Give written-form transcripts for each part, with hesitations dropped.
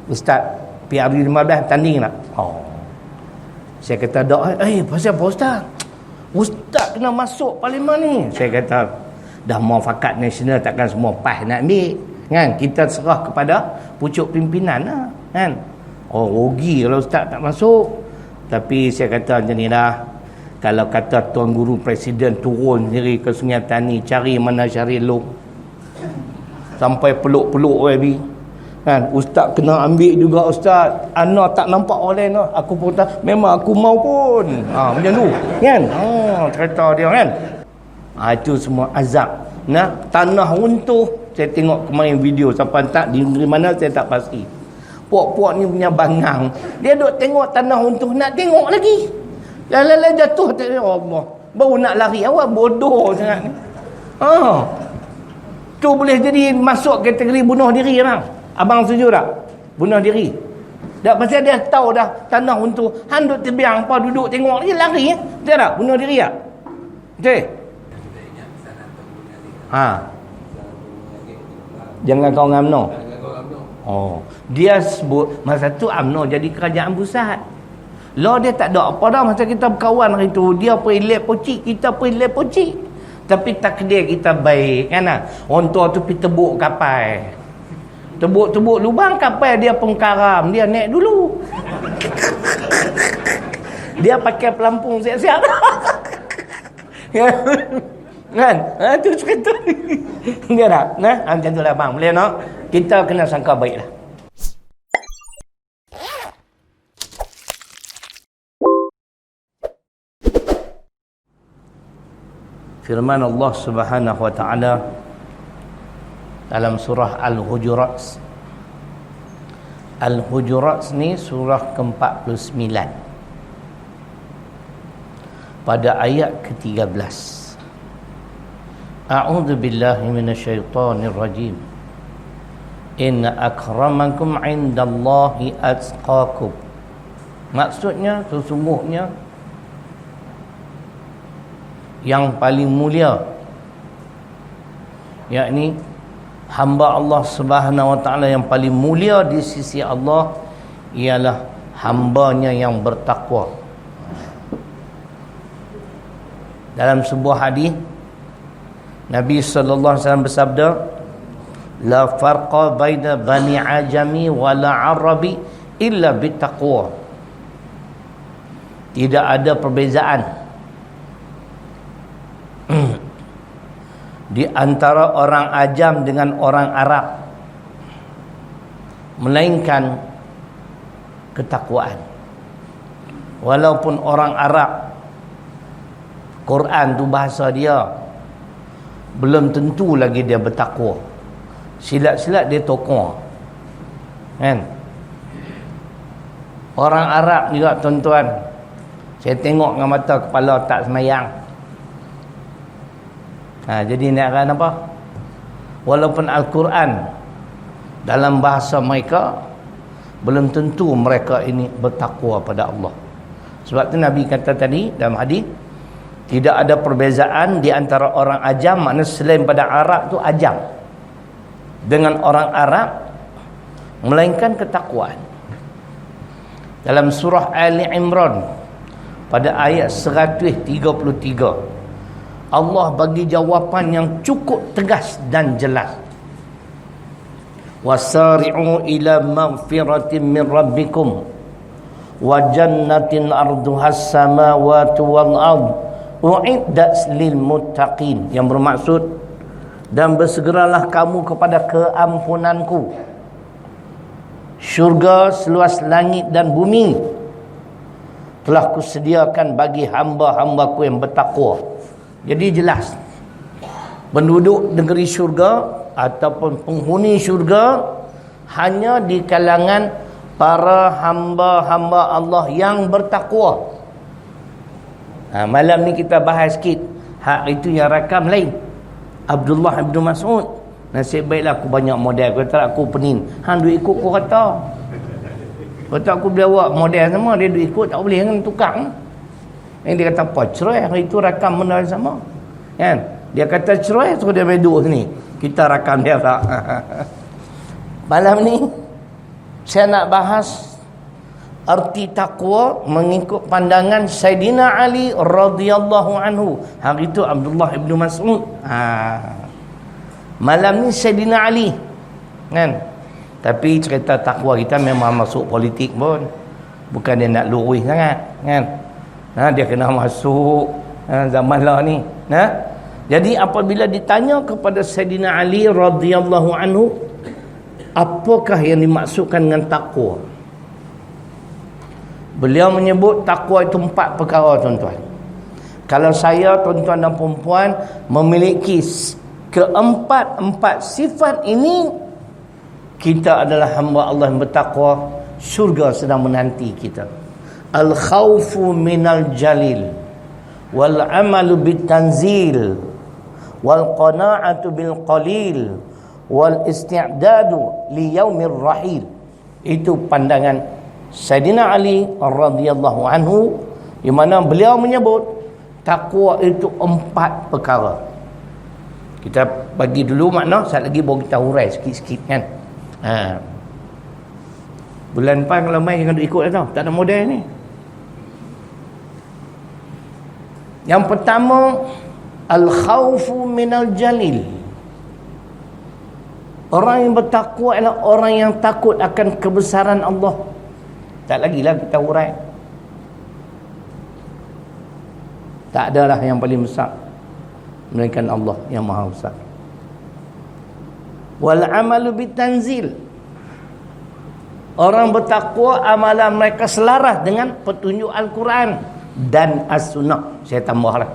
Ustaz, PRU 15 tanding tak? Oh. Saya kata, pasal apa Ustaz? Ustaz kena masuk parlimen ni. Saya kata, dah muafakat nasional takkan semua PAS nak ambil. Kan? Kita serah kepada pucuk pimpinan lah. Kan? Oh, rugi kalau Ustaz tak masuk. Tapi saya kata macam ni lah. Kalau kata Tuan Guru Presiden turun sendiri ke Sungai Tani, cari mana Syaril Long, sampai peluk-peluk baby. Kan? Ustaz kena ambil juga Ustaz. Ana tak nampak orang lain. Aku pun tak, memang aku mau pun. Macam tu. Kan? Cerita dia kan. Itu semua azab. Nah, tanah runtuh. Saya tengok kemarin video sampai tak di mana saya tak pasti. Puak-puak ni punya bangang. Dia duk tengok tanah runtuh, nak tengok lagi. Lala jatuh, Allah. Baru nak lari awak, bodoh sangat ni. Tu boleh jadi masuk kategori bunuh diri lah. Abang setuju tak? Bunuh diri. Dah pasal dia tahu dah tanah runtuh. Han duk terbiang apa duduk tengok dia lari ya. Betul tak? Bunuh diri tak? Betul? Jangan kau UMNO. Dia sebut masa tu UMNO jadi kerajaan pusat. Law dia tak ada apa dah masa kita berkawan hari tu. Dia pergi lep pocik, kita pergi lep pocik. Tapi takdir kita baik kan lah. Orang tua tu pergi tebuk kapal. Tebuk-tebuk lubang kapal dia pun karam. Dia naik dulu. Dia pakai pelampung siap-siap. Kan? Tu cerita. Dia tak? Macam tu lah bang. Boleh tak? Kita kena sangka baik lah. Firman Allah Subhanahu wa taala dalam surah Al-Hujurat. Al-Hujurat ni surah ke-49. Pada ayat ke-13. A'udzu billahi minasyaitonir rajim. Inna akramakum 'indallahi atqakum. Maksudnya sesungguhnya yang paling mulia, yakni hamba Allah Subhanahu wa taala yang paling mulia di sisi Allah ialah hambanya yang bertakwa. Dalam sebuah hadis Nabi sallallahu alaihi wasallam bersabda, la farqa baina bani ajami wala arabi illa bittaqwa. Tidak ada perbezaan di antara orang ajam dengan orang Arab melainkan ketakwaan. Walaupun orang Arab Quran tu bahasa dia, belum tentu lagi dia bertakwa. Silat-silat dia tokoh. Kan? Orang Arab juga tuan-tuan, saya tengok dengan mata kepala tak semayang. Jadi nak kata apa? Walaupun Al-Quran dalam bahasa mereka, belum tentu mereka ini bertakwa pada Allah. Sebab tu Nabi kata tadi dalam hadis, tidak ada perbezaan di antara orang ajam, maknanya selain pada Arab tu ajam, dengan orang Arab, melainkan ketakwaan. Dalam surah Ali Imran pada ayat 133, Allah bagi jawapan yang cukup tegas dan jelas. Wasari'u ila maghfiratin min rabbikum wa jannatin arduhas samawati wal ard u'iddat lil muttaqin, yang bermaksud, dan bersegeralah kamu kepada keampunanku, syurga seluas langit dan bumi telah kusediakan bagi hamba-hambaku yang bertakwa. Jadi jelas, penduduk negeri syurga ataupun penghuni syurga hanya di kalangan para hamba-hamba Allah yang bertakwa. Malam ni kita bahas sikit. Hak itu yang rakam lain, Abdullah bin Mas'ud. Nasib baiklah aku banyak model. Kata aku pening. Hang duk ikut kau kata. Kata aku bila awak model sama, dia duk ikut, tak boleh kan tukang. Yang dia kata apa? Cerai hari itu rakam benda yang sama. Kan? Dia kata cerai, terus dia duduk sini. Kita rakam dia tak. Malam ni Saya nak bahas arti takwa mengikut pandangan Sayyidina Ali radhiyallahu anhu. Hari itu Abdullah ibn Mas'ud. Malam ni Sayyidina Ali, kan? Tapi cerita takwa kita memang masuk politik pun. Bukan dia nak lurus sangat, kan? Dia kena masuk zaman lah ni. Jadi apabila ditanya kepada Sayyidina Ali radhiyallahu anhu, apakah yang dimaksudkan dengan takwa? Beliau menyebut takwa itu 4 perkara, tuan-tuan. Kalau saya, tuan-tuan dan perempuan, memiliki keempat sifat ini, kita adalah hamba Allah yang bertakwa. Syurga sedang menanti kita. Al-khawfu minal jalil, wal amalu bitanzil, wal qana'atu bil qalil, wal isti'dadu li yaumir rahil. Itu pandangan Sayyidina Ali radhiyallahu anhu, di mana beliau menyebut takwa itu 4 perkara. Kita bagi dulu makna, sekali lagi baru kita urai sikit-sikit, kan. Bulan depan kalau main jangan ikut tau, tak ada model ni. Yang pertama, al-khawfu minal jalil. Orang yang bertakwa adalah orang yang takut akan kebesaran Allah. Tak lagi lah kita urai. Tak adalah yang paling besar melainkan Allah yang maha besar. Wal amalu bitanzil. Orang bertakwa amalan mereka selaras dengan petunjuk Al-Quran dan As-Sunnah. Saya tambahlah.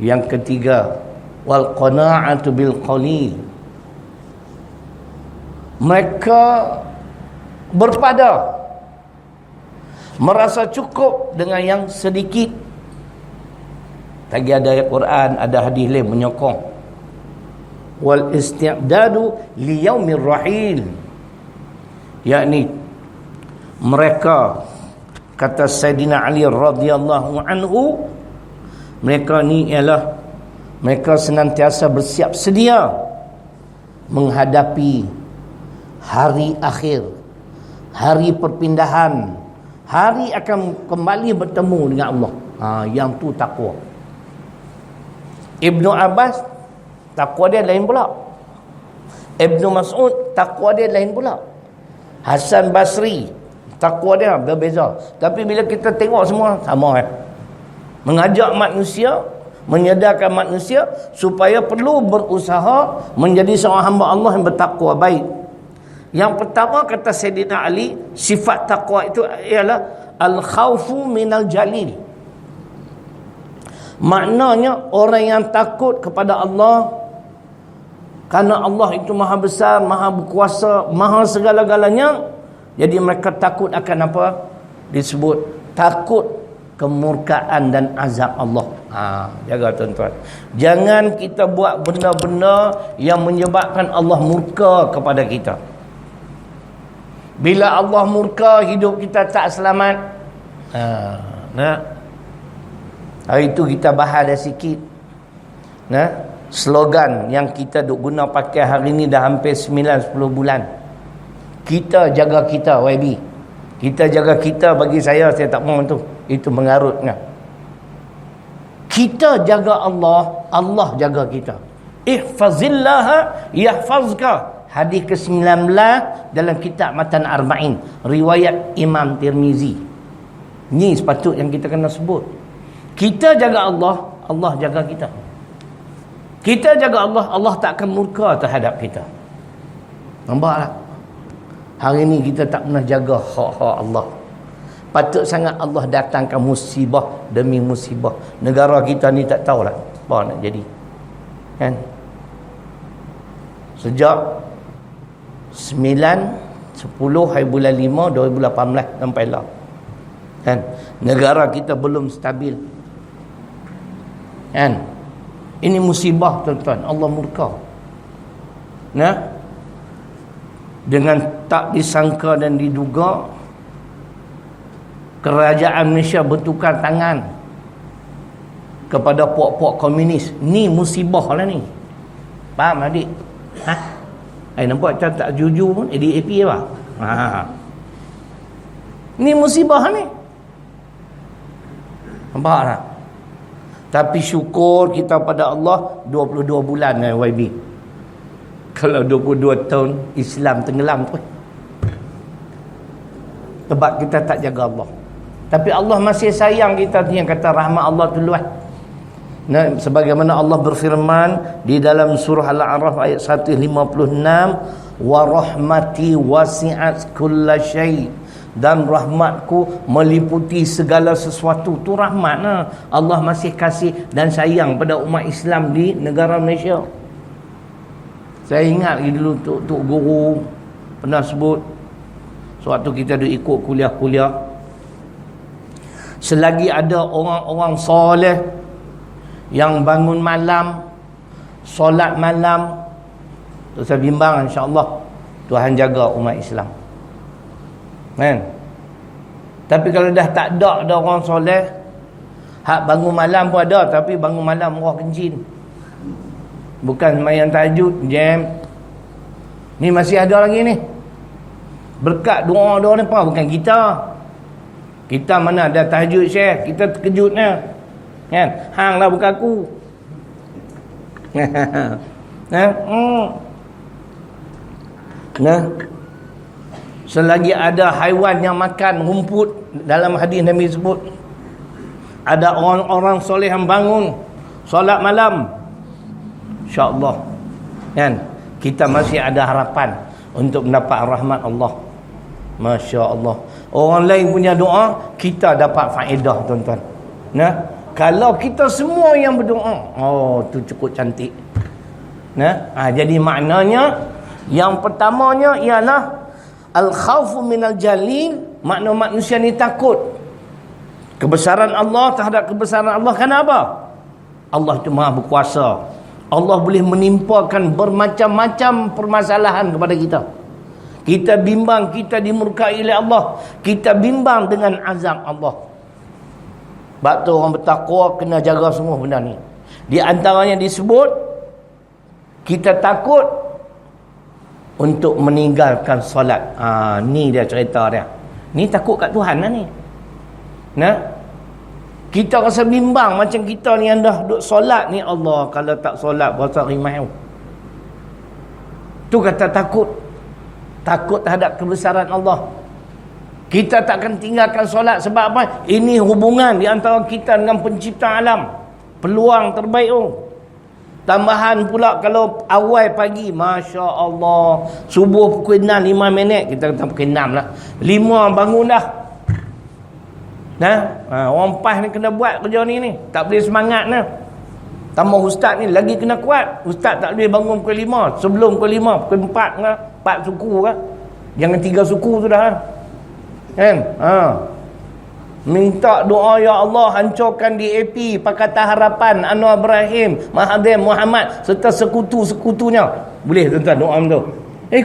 Yang ketiga, wal qana'atu bil qalil. Mereka berpada, merasa cukup dengan yang sedikit. Lagi ada ayat Quran, ada hadis lain menyokong. Wal isti'dadu li yaumir rahil, yakni mereka, kata Sayyidina Ali radhiyallahu anhu, mereka ni ialah mereka senantiasa bersiap sedia menghadapi hari akhir, hari perpindahan, hari akan kembali bertemu dengan Allah. Yang tu takwa. Ibnu Abbas, takwa dia lain pula. Ibnu Mas'ud, takwa dia lain pula. Hasan Basri, takwa dia berbeza. Tapi bila kita tengok semua sama, mengajak manusia, menyedarkan manusia supaya perlu berusaha menjadi seorang hamba Allah yang bertakwa baik. Yang pertama, kata Sayyidina Ali, sifat takwa itu ialah al-khawfu minal jalil. Maknanya orang yang takut kepada Allah, kerana Allah itu maha besar, maha berkuasa, maha segala-galanya. Jadi mereka takut akan apa? Disebut takut kemurkaan dan azab Allah. Jaga tuan-tuan. Jangan kita buat benda-benda yang menyebabkan Allah murka kepada kita. Bila Allah murka, hidup kita tak selamat. Hari itu kita bahas dah sikit. Slogan yang kita duk guna pakai hari ni dah hampir 9-10 bulan. Kita jaga kita, YB. Kita jaga kita, bagi saya tak mahu tu. Itu mengarutnya. Kita jaga Allah, Allah jaga kita. Ihfazillaha yahfazka. Hadis ke-19 dalam kitab Matan Arba'in, riwayat Imam Tirmizi. Ni sepatut yang kita kena sebut. Kita jaga Allah, Allah jaga kita. Kita jaga Allah, Allah tak akan murka terhadap kita. Nampak tak? Hari ni kita tak pernah jaga hak-hak Allah. Patut sangat Allah datangkan musibah demi musibah. Negara kita ni tak tahulah apa nak jadi, kan? Sejak 9, 10 hari bulan 5 2018 sampai lah, kan? Negara kita belum stabil, kan? Ini musibah, tuan-tuan. Allah murka. Dengan tak disangka dan diduga, kerajaan Malaysia bertukar tangan kepada puak-puak komunis. Ni musibah lah ni. Faham adik? Nampak macam tak jujur pun DAP apa? Ni musibah ni. Nampak tak? Tapi syukur kita pada Allah 22 bulan dengan YB. Kalau 22 tahun Islam tenggelam tu. Sebab kita tak jaga Allah. Tapi Allah masih sayang kita tu, yang kata rahmat Allah tu luas. Nah, sebagaimana Allah berfirman di dalam surah Al-A'raf ayat 156, wa rahmati wasi'at kulla syai', dan rahmatku meliputi segala sesuatu. Tu rahmat nah. Allah masih kasih dan sayang pada umat Islam di negara Malaysia. Saya ingat lagi dulu Tok Guru pernah sebut, sewaktu kita duk ikut kuliah-kuliah, selagi ada orang-orang soleh yang bangun malam, solat malam, tu saya bimbang, insya-Allah Tuhan jaga umat Islam. Kan? Tapi kalau dah tak ada orang soleh, hak bangun malam pun ada, tapi bangun malam roh kencing. Bukan sembahyang tahajud, jam. Ni masih ada lagi ni. Berkat doa-doa ni apa? Bukan kita. Kita mana ada tahajud Syekh, kita terkejutnya. Kan? Hang lah bukan aku. Nah. Selagi ada haiwan yang makan rumput, dalam hadis Nabi sebut, ada orang-orang soleh yang bangun solat malam, insya-Allah, kan, kita masih ada harapan untuk mendapat rahmat Allah. Masya-Allah. Orang lain punya doa, kita dapat faedah, tuan-tuan. Nah, kalau kita semua yang berdoa, oh tu cukup cantik. Nah, jadi maknanya yang pertamanya ialah al-khawfu minal jalil. Makna manusia ni takut kebesaran Allah, terhadap kebesaran Allah. Kenapa? Allah itu Maha berkuasa. Allah boleh menimpakan bermacam-macam permasalahan kepada kita. Kita bimbang, kita dimurkai oleh Allah, kita bimbang dengan azab Allah. Sebab tu orang bertakwa kena jaga semua benda ni. Di antaranya disebut, kita takut untuk meninggalkan solat. Ni dia cerita dia. Ni takut kat Tuhan lah ni. Nah, kita rasa bimbang macam kita ni yang dah duduk solat ni, Allah kalau tak solat berasa rimau. Tu kata takut. Takut terhadap kebesaran Allah. Kita takkan tinggalkan solat sebab apa? Ini hubungan di antara kita dengan pencipta alam. Peluang terbaik tu. Tambahan pula kalau awal pagi, Masya Allah, subuh pukul 6, 5 minit, kita kata pukul 6 lah, 5 bangun dah. Nah, orang PAS ni kena buat kerja ni. Tak boleh semangat nah. Tambah ustaz ni lagi kena kuat. Ustaz tak boleh bangun pukul 5. Sebelum pukul 5, pukul 4 lah. 4 suku lah. Jangan 3 suku tu dah. Kan? Minta doa, ya Allah hancurkan DAP, Pakatan Harapan, Anwar Ibrahim, Mahathir Mohamad serta sekutu-sekutunya. Boleh tuan-tuan doa tu.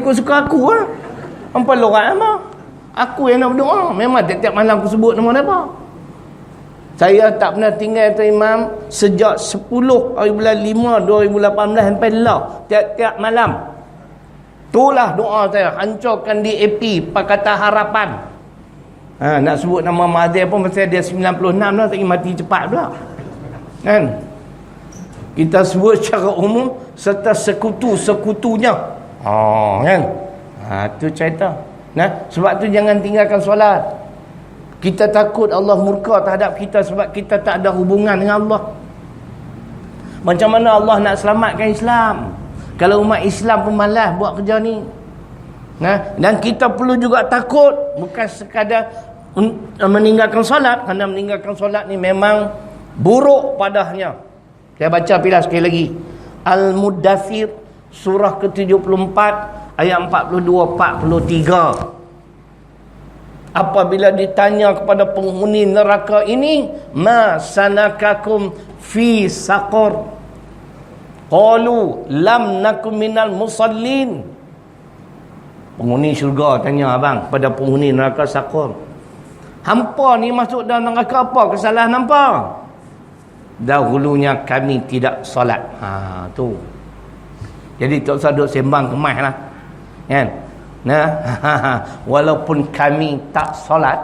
Kau suka aku lah. Hampa lorat apa? Aku yang nak berdoa. Memang tiap-tiap malam aku sebut nama apa. Saya tak pernah tinggal tu Imam sejak 10 hari bulan 5 2018 sampai lah. Tiap-tiap malam. Itulah doa saya. Hancurkan DAP, Pakatan Harapan. Nak sebut nama Mahathir pun pasal dia 96 dah, tak mati cepat pula. Kan? Kita sebut secara umum serta sekutu-sekutunya. Kan? Tu cerita. Nah, sebab tu jangan tinggalkan solat. Kita takut Allah murka terhadap kita sebab kita tak ada hubungan dengan Allah. Macam mana Allah nak selamatkan Islam kalau umat Islam pun malas buat kerja ni? Nah, dan kita perlu juga takut bukan sekadar meninggalkan solat, kerana meninggalkan solat ni memang buruk padanya. Saya baca pula sekali lagi. Al-Muddathir surah ke-74 ayat 42-43. Apabila ditanya kepada penghuni neraka ini, ma sanakakum fi saqar, qalu lam nakum minal musallin. Penghuni syurga tanya abang pada penghuni neraka saqar, hampa ni masuk dalam neraka apa kesalahan hampa? Dahulunya kami tidak solat. Tu. Jadi tak usah duduk sembang kemas lah. Kan? Nah, walaupun kami tak solat,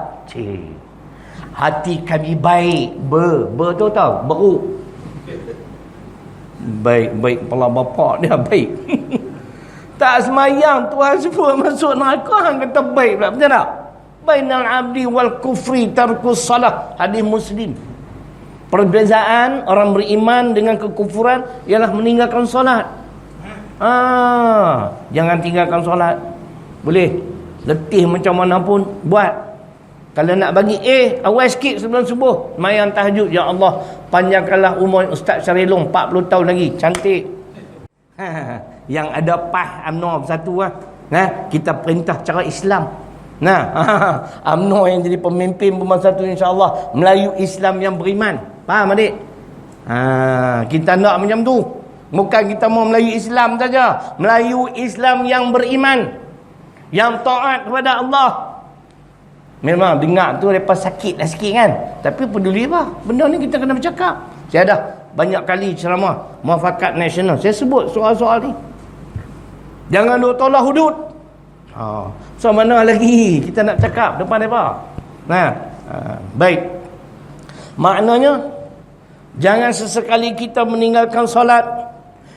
hati kami baik. Tu tahu, beruk. Baik kepala bapak dia baik. Tak semayang, Tuhan sebut masuk neraka, hang kata baik pula. Betul tak? Bainal abdi wal kufri tarkus salah. Hadis Muslim. Perbezaan orang beriman dengan kekufuran ialah meninggalkan solat. Jangan tinggalkan solat. Boleh letih macam mana pun buat. Kalau nak bagi awal sikit sebelum subuh, mayang tahajud, ya Allah panjangkanlah umur Ustaz Syarilong 40 tahun lagi, cantik. Yang ada PAS UMNO bersatu kita perintah cara Islam. UMNO yang jadi pemimpin bersatu, insya-Allah Melayu Islam yang beriman. Faham adik? Kita nak macam tu. Bukan kita mau Melayu Islam saja, Melayu Islam yang beriman, yang taat kepada Allah. Memang dengar tu lepas sakit dah sikit kan, tapi peduli apa? Benda ni kita kena bercakap. Saya dah banyak kali ceramah muafakat nasional, saya sebut soal-soal ni. Jangan duk tolak hudud. So mana lagi kita nak cakap depan mereka? Baik. Maknanya jangan sesekali kita meninggalkan solat,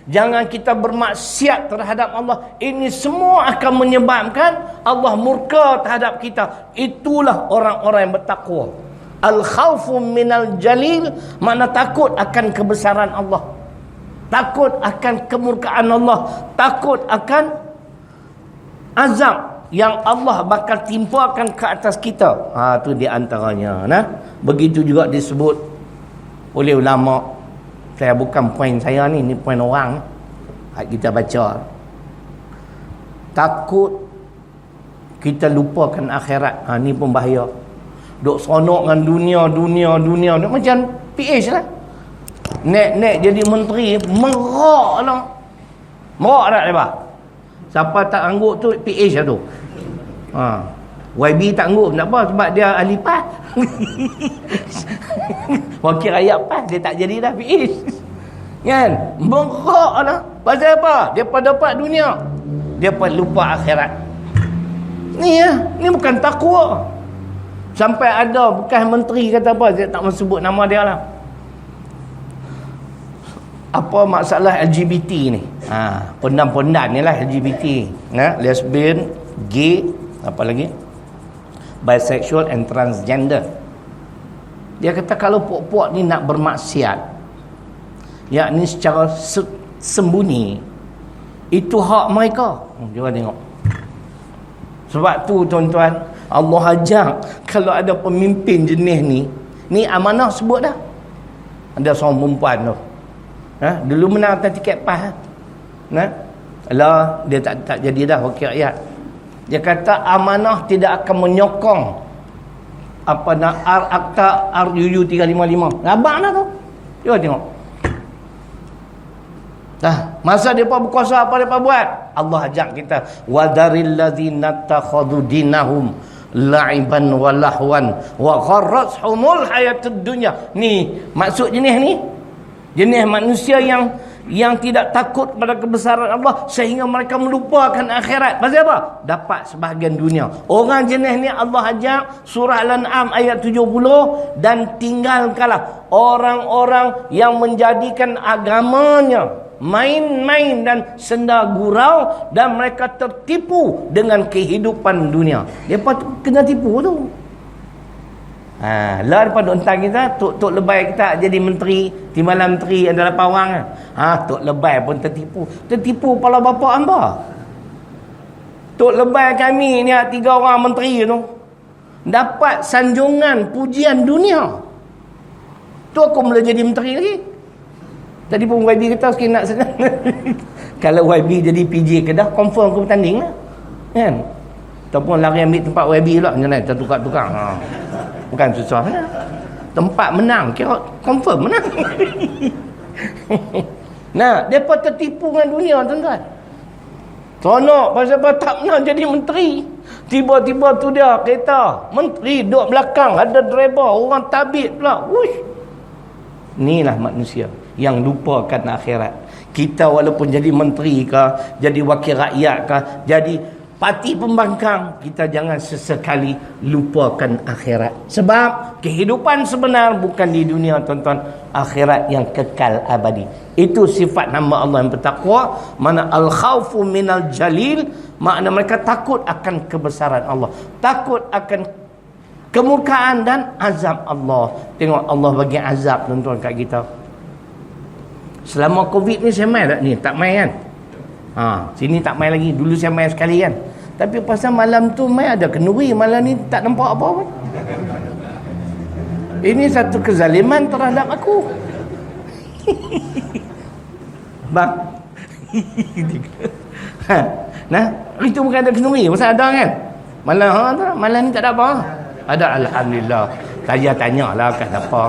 jangan kita bermaksiat terhadap Allah. Ini semua akan menyebabkan Allah murka terhadap kita. Itulah orang-orang yang bertakwa. Al-khawfu minal jalil, makna takut akan kebesaran Allah, takut akan kemurkaan Allah, takut akan azab yang Allah bakal timpakan ke atas kita. Itu di antaranya. Begitu juga disebut oleh ulama. Saya bukan poin saya ni poin orang. Kita baca. Takut kita lupakan akhirat. Ni pun bahaya. Duk seronok dengan dunia. Macam PH lah. Nek jadi menteri, merak lah. Merak tak lepas? Siapa tak angguk tu PH lah tu. YB tak angguk, tak apa, sebab dia ahli PAS. Wakil rakyat PAS, dia tak jadi dah PH. Kan? Merak lah. Pasal apa? Dia pada dapat dunia, dia pada lupa akhirat. Ni bukan takwa. Sampai ada bekas menteri kata apa, saya tak mahu sebut nama dia lah. Apa masalah LGBT ni? Pondan-pondan ni lah LGBT. Lesbian, gay, apa lagi? Bisexual and transgender. Dia kata kalau puak-puak ni nak bermaksiat, yakni secara sembunyi, itu hak mereka. Cuba tengok. Sebab tu tuan-tuan, Allah ajak kalau ada pemimpin jenis ni amanah sebut dah. Ada seorang perempuan tu. Dulu menang atas tiket PAS. Alah, dia tak jadi dah wakil rakyat. Dia kata amanah tidak akan menyokong akta RUU 355. Rabak dah tu. Cuba tengok. Masa depa berkuasa apa depa buat? Allah ajak kita, wadaril ladzina takhadhu dinahum la'iban wa lahwan wa gharrashumul hayatud dunya. Ni maksud jenis manusia yang tidak takut pada kebesaran Allah sehingga mereka melupakan akhirat. Pasal apa? Dapat sebahagian dunia. Orang jenis ni Allah ajak, surah Al-An'am ayat 70, dan tinggalkanlah orang-orang yang menjadikan agamanya main-main dan senda gurau, dan mereka tertipu dengan kehidupan dunia. Depa kena tipu tu. Lah daripada entang kita, Tok Lebay kita jadi menteri, timbalan menteri ada 8 orang kan. Tok Lebay pun tertipu. Tertipu kepala bapak hamba. Tok Lebay kami ni 3 orang menteri tu dapat sanjungan pujian dunia. Tu aku mula jadi menteri lagi. Tadi pun YB kata sikit nak senang. Kalau YB jadi PJ Kedah, confirm aku bertanding lah. Kan? Ataupun lari ambil tempat YB pula. Macam mana? Kita tukar-tukar. Bukan susah lah. Tempat menang, kira confirm menang. Mereka tertipu dengan dunia, tuan-tuan. Seronok pasal apa tak pernah jadi menteri. Tiba-tiba tu dia kereta menteri duduk belakang, ada driver, orang tabit pula. Inilah manusia yang lupakan akhirat. Kita walaupun jadi menteri ke, jadi wakil rakyat ke, jadi Parti pembangkang, kita jangan sesekali lupakan akhirat. Sebab kehidupan sebenar bukan di dunia, tuan-tuan. Akhirat yang kekal abadi. Itu sifat hamba Allah yang bertakwa. Mana al-khawfu minal jalil, makna mereka takut akan kebesaran Allah, takut akan kemurkaan dan azab Allah. Tengok Allah bagi azab, tuan-tuan, kat kita. Selama Covid ni saya main tak ni? Tak main kan? Sini tak main lagi. Dulu saya main sekali kan. Tapi pasal malam tu main ada kenduri, malam ni tak nampak apa-apa. Ini satu kezaliman terhadap aku. Bang. Nah, itu bukan ada kenduri, pasal ada kan? Malam ni tak ada apa. Ada, alhamdulillah. Saya tanyalah kan apa.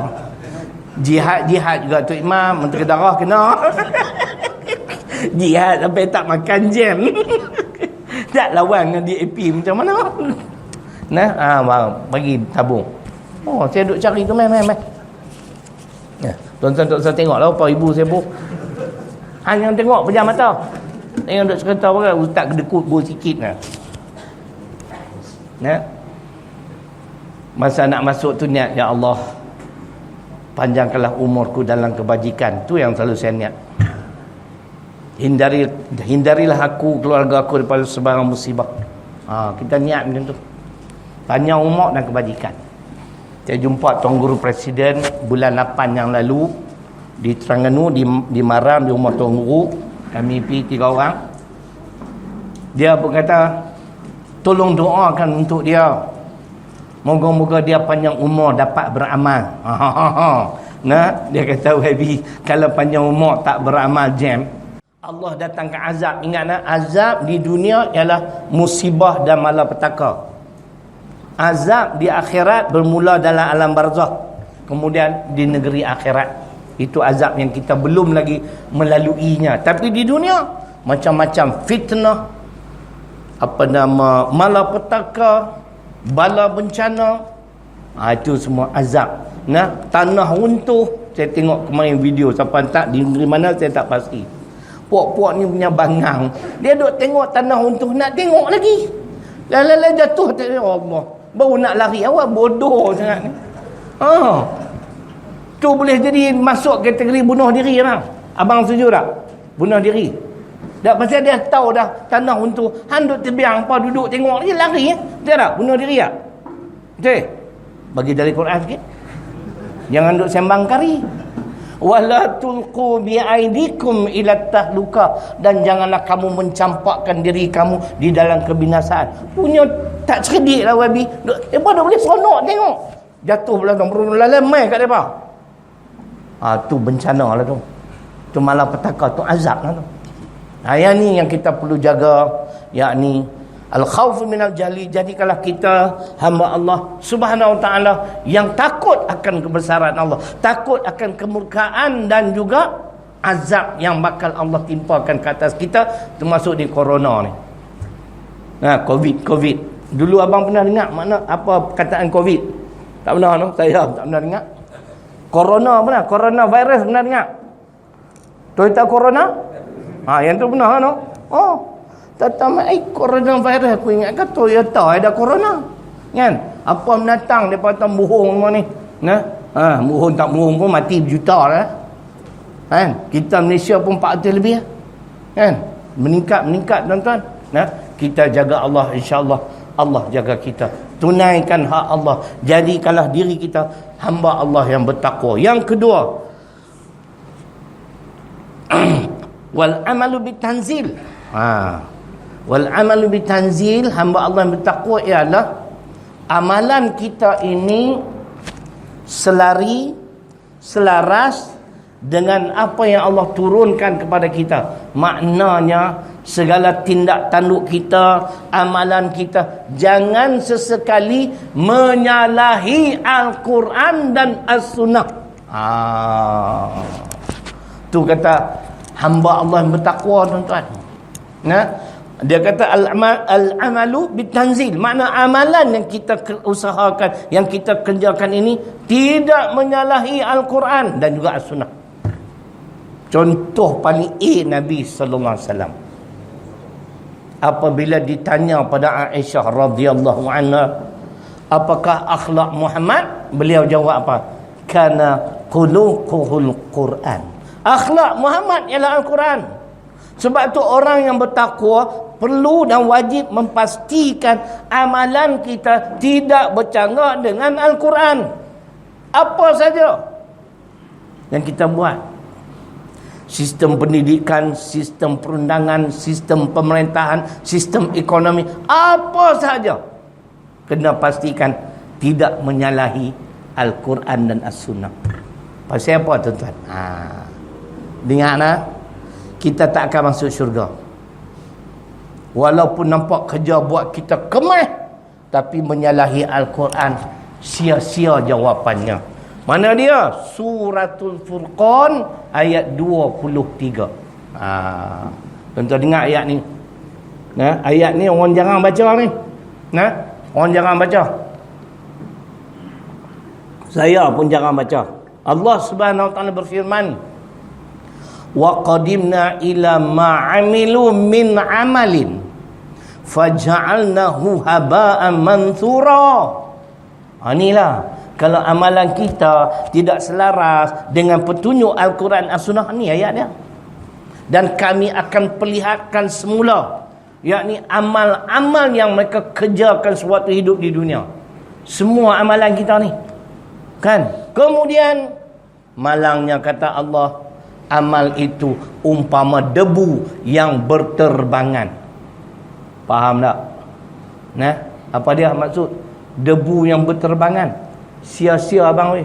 Jihad juga tu Imam, Menteri Darah kena. Jihad sampai tak makan jam. Tak lawan dengan DAP macam mana. Nah, bagi tabung. Saya duk cari tu, main. Ya, tuan-tuan tak usah tengoklah apa ibu saya buh. Hanya tengok pejam mata. Tengok duk cerita orang ustaz kedekut bol sikit nah. Masa nak masuk tu niat, ya Allah, panjangkanlah umurku dalam kebajikan. Tu yang selalu saya niat. Hindarilah aku, keluarga aku daripada sebarang musibah. Kita niat macam tu. Panjang umur dan kebajikan. Saya jumpa Tuan Guru Presiden bulan 8 yang lalu di Terengganu, di Maram, di rumah Tuan Guru. Kami pergi 3 orang. Dia pun kata, tolong doakan untuk dia. Moga-moga dia panjang umur dapat beramal. Dia kata, Wahabi, kalau panjang umur tak beramal jam, Allah datangkan azab. Ingat, azab di dunia ialah musibah dan malapetaka. Azab di akhirat bermula dalam alam barzakh, kemudian di negeri akhirat. Itu azab yang kita belum lagi melaluinya. Tapi di dunia macam-macam fitnah, malapetaka, bala bencana. Itu semua azab. Tanah runtuh. Saya tengok kemarin video, siapa tak di negeri mana saya tak pasti. Puak-puak ni punya bangang, dia duk tengok tanah runtuh, nak tengok lagi. Lala jatuh, ya Allah, baru nak lari. Awak bodoh sangat ni. Tu boleh jadi masuk kategori bunuh diri bang. Abang setuju tak? Bunuh diri. Dah pasal dia tahu dah tanah runtuh, duk terbiang apa, duduk tengok dia lari. Dia tak bunuh diri tak? Betul? Bagi dari Quran sikit. Jangan duk sembang kari. Wala tulqu biaidikum ila tahluka, dan janganlah kamu mencampakkan diri kamu di dalam kebinasaan. Punya tak cerdik lah Wahabi. Depa dah boleh seronok tengok. Jatuh belakang lalai kat depa. Tu bencana lah tu. Tu malapetaka, tu azab lah tu. Yang ni yang kita perlu jaga, yakni al-khawf minal jali. Jadikanlah kita hamba Allah Subhanahu wa ta'ala yang takut akan kebesaran Allah, takut akan kemurkaan dan juga azab yang bakal Allah timpakan ke atas kita, termasuk di corona ni. Covid. Dulu abang pernah dengar makna apa perkataan Covid? Tak pernah no? Saya tak pernah dengar. Corona pernah? Coronavirus pernah dengar? Toyota Corona? Yang tu pernah no? Coronavirus, aku ingat kan Toyota ada corona kan. Apa menatang depa datang bohong semua ni. Bohong tak bohong pun mati berjuta lah kan. Kita Malaysia pun 400 lebih kan. Meningkat tuan-tuan. Kita jaga Allah, insya-Allah Allah jaga kita. Tunaikan hak Allah. Jadikanlah diri kita hamba Allah yang bertakwa. Yang kedua, wal amalu bitanzil. Wal amalu bitanzil, hamba Allah yang bertakwa ialah amalan kita ini selaras dengan apa yang Allah turunkan kepada kita. Maknanya segala tindak tanduk kita, amalan kita, jangan sesekali menyalahi Al-Quran dan As-Sunnah. Tu kata hamba Allah yang bertakwa, tuan-tuan. Dia kata al-amalu bitanzil, makna amalan yang kita usahakan, yang kita kerjakan ini tidak menyalahi Al-Quran dan juga As-Sunnah. Contoh paling Nabi sallallahu alaihi wasallam. apabila ditanya pada Aisyah radhiyallahu anha, apakah akhlak Muhammad? Beliau jawab apa? Kana khuluquhul Quran. Akhlak Muhammad ialah Al-Quran. Sebab tu orang yang bertakwa perlu dan wajib memastikan amalan kita tidak bercanggah dengan Al-Quran. Apa saja yang kita buat, sistem pendidikan, sistem perundangan, sistem pemerintahan, sistem ekonomi, apa saja, kena pastikan tidak menyalahi Al-Quran dan As-Sunnah. Pasal apa tuan-tuan? Dengar, kita tak akan masuk syurga walaupun nampak kerja buat kita kemah, tapi menyalahi Al-Quran, sia-sia jawapannya. Mana dia? Suratul Furqan ayat 23. Tuan-tuan dengar ayat ni. Ayat ni orang jarang baca ni. Orang jarang baca. Saya pun jarang baca. Allah Subhanahu wa taala berfirman, wa qadimna ila ma amilu min amalin faja'alnahu haba'an mansura. Inilah kalau amalan kita tidak selaras dengan petunjuk Al-Quran As-Sunnah, ni ayat dia. Dan kami akan perlihatkan semula, yakni amal-amal yang mereka kerjakan sewaktu hidup di dunia. Semua amalan kita ni, kan? Kemudian malangnya kata Allah, amal itu umpama debu yang berterbangan. Faham tak? Apa dia maksud? Debu yang berterbangan. Sia-sia abang weh.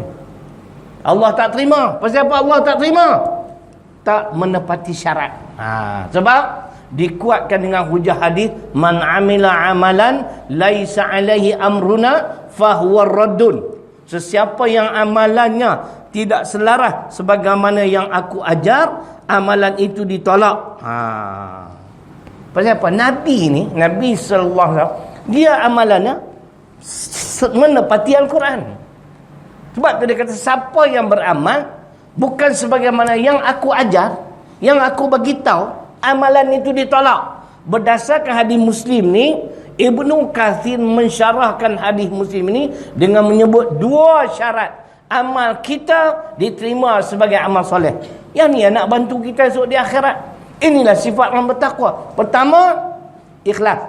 Allah tak terima. Pasal apa Allah tak terima? Tak menepati syarat. Sebab dikuatkan dengan hujah hadis, man amila amalan laisa alaihi amruna fahuwa raddun. Sesiapa yang amalannya tidak selaras sebagaimana yang aku ajar, amalan itu ditolak. Pasal apa? Nabi ni, Nabi sallallahu alaihi wasallam, dia amalannya menepati Al-Quran. Sebab tu dia kata, siapa yang beramal bukan sebagaimana yang aku ajar, yang aku bagi tahu, amalan itu ditolak. Berdasarkan hadis Muslim ni, Ibnu Katsir mensyarahkan hadis Muslim ini dengan menyebut dua syarat amal kita diterima sebagai amal soleh. Yang ni nak bantu kita esok di akhirat. Inilah sifat orang bertakwa. Pertama, ikhlas.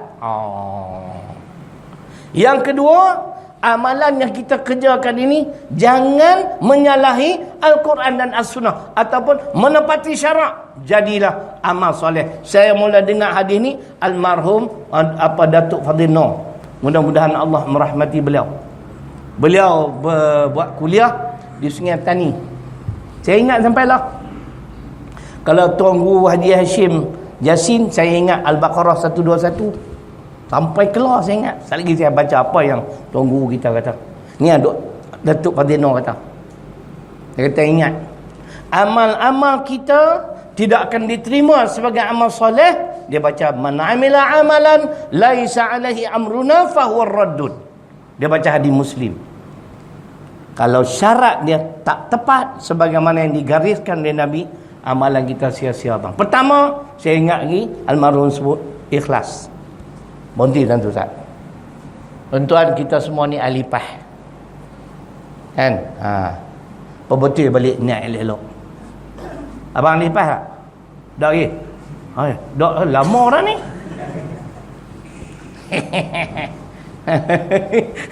Yang kedua, amalan yang kita kerjakan ini jangan menyalahi Al-Quran dan As-Sunnah ataupun menepati syarak. Jadilah amal soleh. Saya mula dengar hadis ni almarhum Datuk Fadil Noor. Mudah-mudahan Allah merahmati beliau. Beliau buat kuliah di Sungai Tani. Saya ingat sampailah. Kalau Tuan Guru Haji Hashim Jasin, saya ingat Al-Baqarah 121. Sampai keluar saya ingat. Sekali lagi saya baca apa yang Tuan Guru kita kata. Ni Datuk Fadil Noor kata. Dia kata ingat, amal-amal kita tidak akan diterima sebagai amal soleh. Dia baca, man amila amalan laisa alaihi amruna fahuwa raddun. Dia baca hadis Muslim. Kalau syarat dia tak tepat sebagaimana yang digariskan oleh Nabi, amalan kita sia-sia bang. Pertama, saya ingat lagi almarhum sebut ikhlas. Berhenti tentu Ustaz. Tuan-tuan kita semua ni alipah. Kan? Perbetul balik niat elok-elok. Abang alipah tak? Dah lagi? Dah lama dah ni.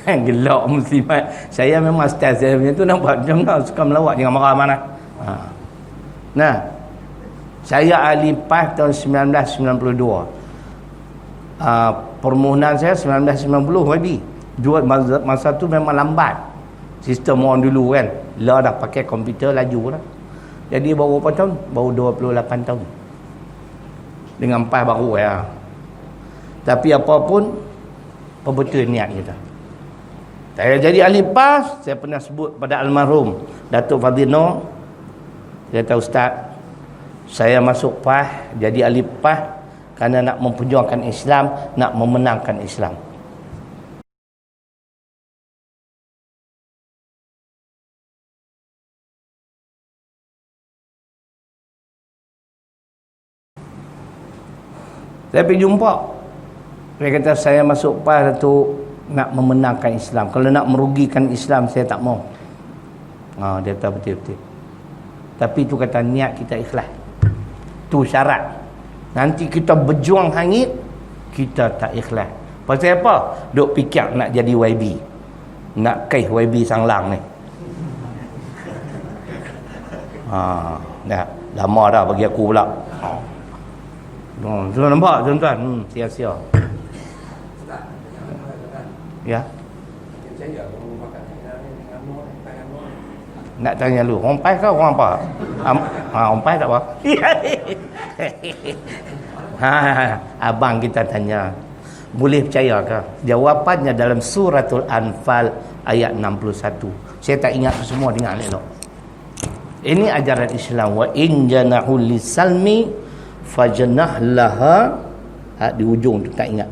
Gelak muslimat. Saya memang style saya punya tu nampak macam mana, suka melawak, jangan marah mana. Nah, saya ahli PAS tahun 1992. Permohonan saya 1990 lagi. Masa tu memang lambat. Sistem orang dulu kan, lah dah pakai komputer laju lah. Jadi baru berapa tahun? Baru 28 tahun. Dengan PAS baru ya. Tapi apapun, betul niat kita. Saya jadi ahli PAS, saya pernah sebut pada almarhum Datuk Fadil Noor. Dia kata, Ustaz, saya masuk PAS, jadi ahli PAS kerana nak memperjuangkan Islam, nak memenangkan Islam. Saya pergi jumpa Dia kata saya masuk PAS tu nak memenangkan Islam. Kalau nak merugikan Islam saya tak mau. Dia kata betul-betul. Tapi tu kata niat kita ikhlas. Tu syarat. Nanti kita berjuang hangit, kita tak ikhlas. Pasal apa? Duk fikir nak jadi YB. Nak kaih YB Sanglang ni. Dah lama dah bagi aku pula. Tuan nampak tuan-tuan? Sia-sia. Ya. Nak tanya lu, orang PAS ke orang apa? Orang PAS tak apa. Abang kita tanya, boleh percaya ke? Jawapannya dalam suratul Anfal ayat 61. Saya tak ingat semua, dengar elok. Ini ajaran Islam. Wa in janahu lisalmi fajnah laha. Di ujung tu tak ingat.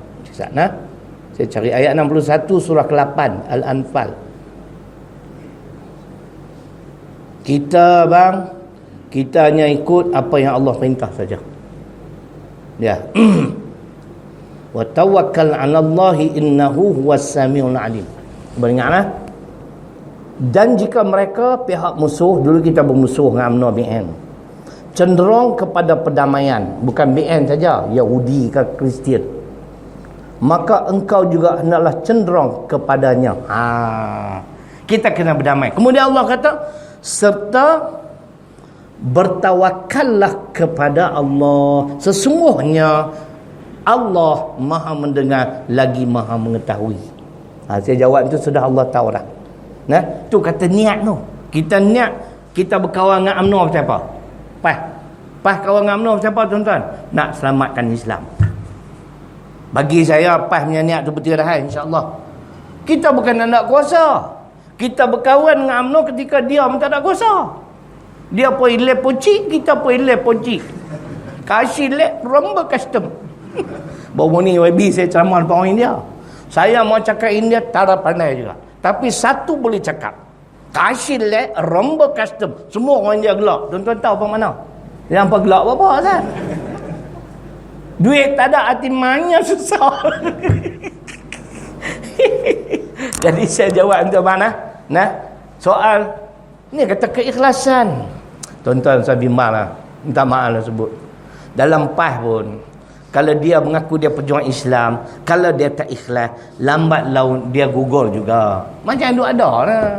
Saya cari ayat 61 surah ke-8 Al-Anfal. Kita kita hanya ikut apa yang Allah perintah saja. Ya. Wa tawakkal 'alallahi innahu huwas samiul 'alim. Beringatlah. Dan jika mereka pihak musuh, dulu kita bermusuh dengan UMNO BN, cenderung kepada perdamaian, bukan BN saja, Yahudi ke Kristian, maka engkau juga hendaklah cenderung kepadanya. Kita kena berdamai. Kemudian Allah kata, serta bertawakallah kepada Allah. Sesungguhnya Allah Maha mendengar lagi Maha mengetahui. Saya jawab itu sudah Allah tahu dah. Nah, tu kata niat tu. Kita niat kita berkawan dengan UMNO macam apa? PAS kawan dengan UMNO macam apa tuan-tuan? Nak selamatkan Islam. Bagi saya PAS punya niat tu betul dah, insya-Allah. Kita bukan nak kuasa. Kita berkawan dengan UMNO ketika dia minta nak kuasa. Dia pun ilai poci, kita pun ilai poci. Kasih lek romba custom. Baru ni YB saya ceramah depan orang India. Saya mau cakap India tak ada pandai juga. Tapi satu boleh cakap. Kasih lek romba custom. Semua orang India gelak. Tuan-tuan tahu apa mana? Yang apa gelak apa kan? Duit tak ada, hati manya susah. Jadi saya jawab untuk mana? Nah, soal ni kata keikhlasan. Tuan-tuan saya bimbang lah. Minta maaf lah sebut. Dalam PAS pun, kalau dia mengaku dia pejuang Islam, kalau dia tak ikhlas, lambat laun dia gugur juga. Macam itu ada lah.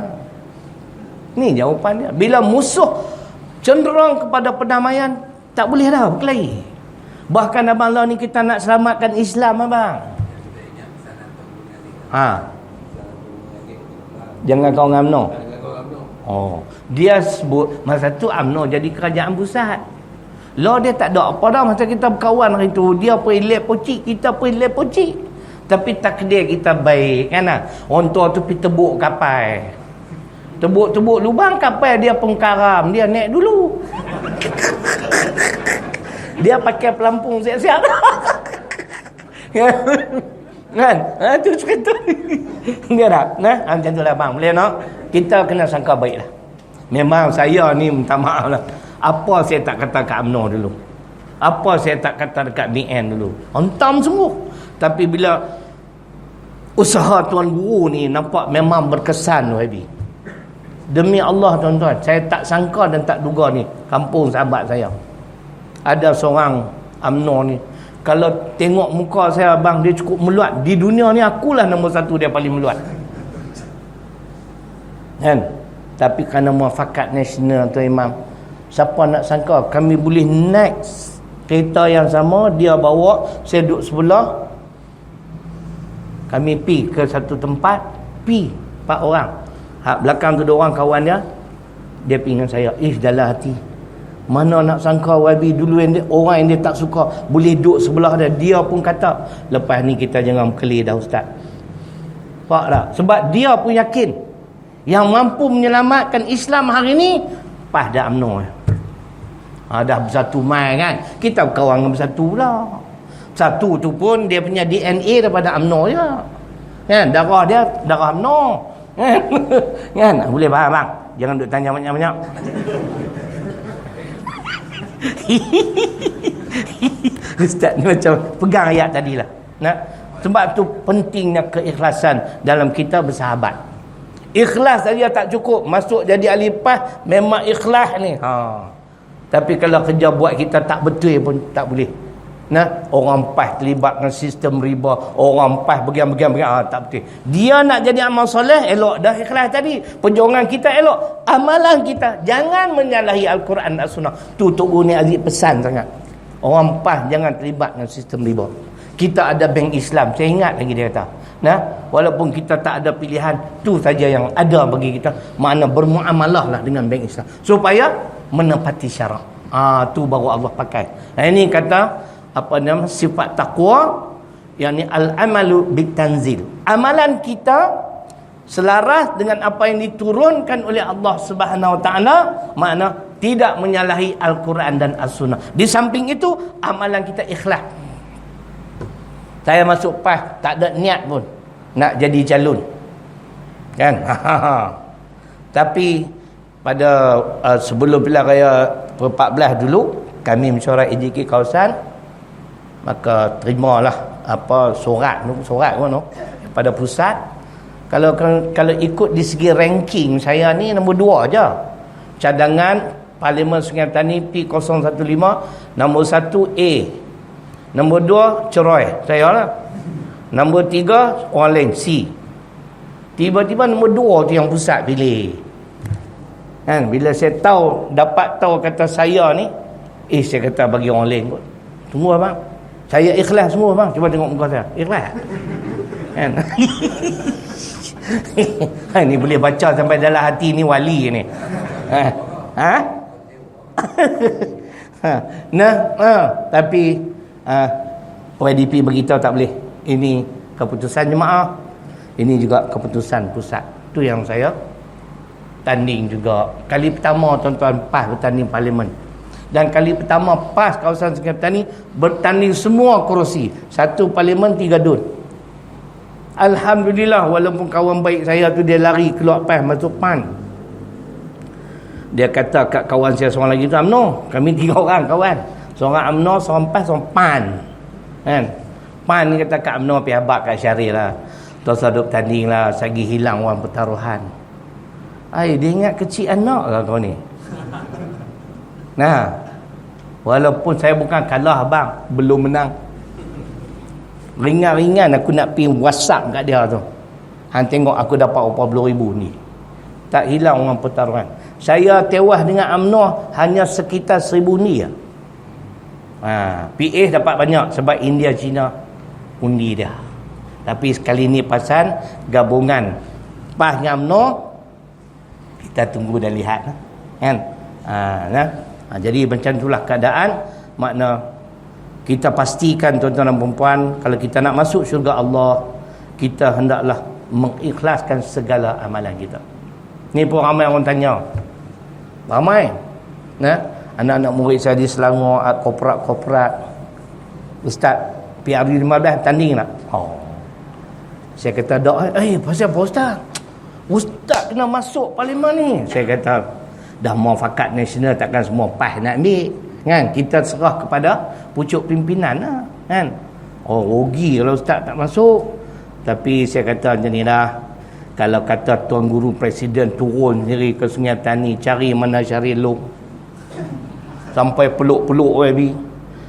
Ni jawapan dia. Bila musuh cenderung kepada perdamaian, tak boleh dah berkelahi. Bahkan abang Allah ni kita nak selamatkan Islam abang. Jangan kau dengan UMNO. Dia sebut masa tu UMNO jadi kerajaan pusat. Law dia tak ada apa dah. Masa kita berkawan hari tu, dia pun ilek pocik, kita pun ilek pocik. Tapi takdir kita baik kan lah. Orang tua tu pergi tebuk kapal. Tebuk lubang kapal, dia pengkaram, dia naik dulu. Dia pakai pelampung siap-siap. Kan? Tu cerita. Dia tak? Macam tu lah bang. Boleh nak? Kita kena sangka baik lah. Memang saya ni minta maaf lah. Apa saya tak kata kat UMNO dulu? Apa saya tak kata dekat BN dulu? Hentam sungguh. Tapi bila usaha Tuan Guru ni nampak memang berkesan YB. Demi Allah tuan-tuan, saya tak sangka dan tak duga ni kampung sahabat saya. Ada seorang UMNO ni, kalau tengok muka saya abang, dia cukup meluat. Di dunia ni akulah nombor satu dia paling meluat. Kan? Tapi kerana muafakat nasional tu Imam, siapa nak sangka kami boleh naik kereta yang sama, dia bawa, saya duduk sebelah. Kami pi ke satu tempat, 4 orang. Belakang tu 2 orang kawan dia. Dia pergi dengan saya. Dalam hati, mana nak sangka YB dulu yang dia, orang yang dia tak suka boleh duduk sebelah dia. Dia pun kata, lepas ni kita jangan berkelih dah Ustaz. Faham tak? Sebab dia pun yakin yang mampu menyelamatkan Islam hari ni PAS dan UMNO. Dah bersatu mai kan. Kita berkawan dengan bersatu pula. Satu tu pun dia punya DNA daripada UMNO je. Kan? Darah dia darah UMNO. Kan? Boleh faham bang? Jangan duk tanya banyak-banyak. Ustaz ni macam pegang ayat tadilah. Nak Sebab tu pentingnya keikhlasan dalam kita bersahabat. Ikhlas saja tak cukup, masuk jadi ahli PAS memang ikhlas ni. Tapi kalau kerja buat kita tak betul pun tak boleh. Nah, orang PAS terlibat dengan sistem riba, orang PAS begini tak betul. Dia nak jadi amal soleh, elok dah ikhlas tadi. Perjuangan kita elok, amalan kita jangan menyalahi Al-Quran dan Sunnah. Tu Tok Guru ni Aziz pesan sangat. Orang PAS jangan terlibat dengan sistem riba. Kita ada bank Islam, saya ingat lagi dia kata. Nah, walaupun kita tak ada pilihan, tu saja yang ada bagi kita. Makna bermuamalah lah dengan bank Islam supaya menepati syarak. Tu baru Allah pakai. Nah, ini kata apa nama sifat takwa, yakni al-amalu bitanzil. Amalan kita selaras dengan apa yang diturunkan oleh Allah Subhanahu Wa Taala, makna tidak menyalahi Al-Quran dan As-Sunnah. Di samping itu amalan kita ikhlas. Saya masuk PAS tak ada niat pun nak jadi calon, kan? Tapi pada sebelum pilihan raya 14 dulu kami mesyuarat AJK kawasan, maka terimalah apa surat pada pusat. Kalau ikut di segi ranking saya ni nombor 2 aja. Cadangan Parlimen Sungai Petani P015, nombor 1 A. Nombor 2 Ceroy, saya lah. Nombor 3 orang lain C. Tiba-tiba nombor 2 tu yang pusat pilih. Kan bila saya dapat tahu kata saya ni, saya kata bagi orang lain kot. Tunggu abang. Saya ikhlas semua bang. Cuba tengok muka saya. Ikhlas. Kan? Ni boleh baca sampai dalam hati ni wali ni. Tapi YDP beritahu tak boleh. Ini keputusan jemaah. Ini juga keputusan pusat. Tu yang saya tanding juga. Kali pertama tuan-tuan PAS bertanding parlimen. Dan kali pertama PAS kawasan Sungai Petani bertanding semua kerusi. 1 parlimen 3 dun. Alhamdulillah, walaupun kawan baik saya tu dia lari keluar PAS masuk PAN. Dia kata kat kawan saya seorang lagi tu, UMNO. Kami 3 orang kawan. Seorang UMNO, seorang PAS, seorang PAN. Kan? PAN ni kata kat UMNO pergi habak kat Syarif lah. Terus duduk tanding lah, sagi hilang orang pertaruhan. Dia ingat kecil anak lah kau ni. Nah, walaupun saya bukan kalah abang, belum menang. Ringan-ringan aku nak pergi WhatsApp kat dia tu. Hang tengok aku dapat 40,000 ni. Tak hilang orang pertaruhan. Saya tewas dengan UMNO hanya sekitar 1,000 ni ya. PA dapat banyak sebab India China undi dia. Tapi sekali ni pasal gabungan PAS dengan UMNO, kita tunggu dan lihat kan. Jadi macam itulah keadaan. Makna kita pastikan tuan-tuan dan puan-puan, kalau kita nak masuk syurga Allah, kita hendaklah mengikhlaskan segala amalan kita. Ni pun ramai orang tanya. Ramai. Anak-anak murid saya di Selangor, korporat. Ustaz, PRD 15 tanding tak? Saya kata, pasal apa Ustaz? Ustaz kena masuk parlimen ni. Saya kata, dah muafakat nasional takkan semua PAS nak ambil. Kan? Kita serah kepada pucuk pimpinan lah. Kan? Rugi kalau Ustaz tak masuk. Tapi saya kata macam ni lah. Kalau kata Tuan Guru Presiden turun sendiri ke Sungai Petani, cari mana Syarif Long, sampai peluk-peluk baby.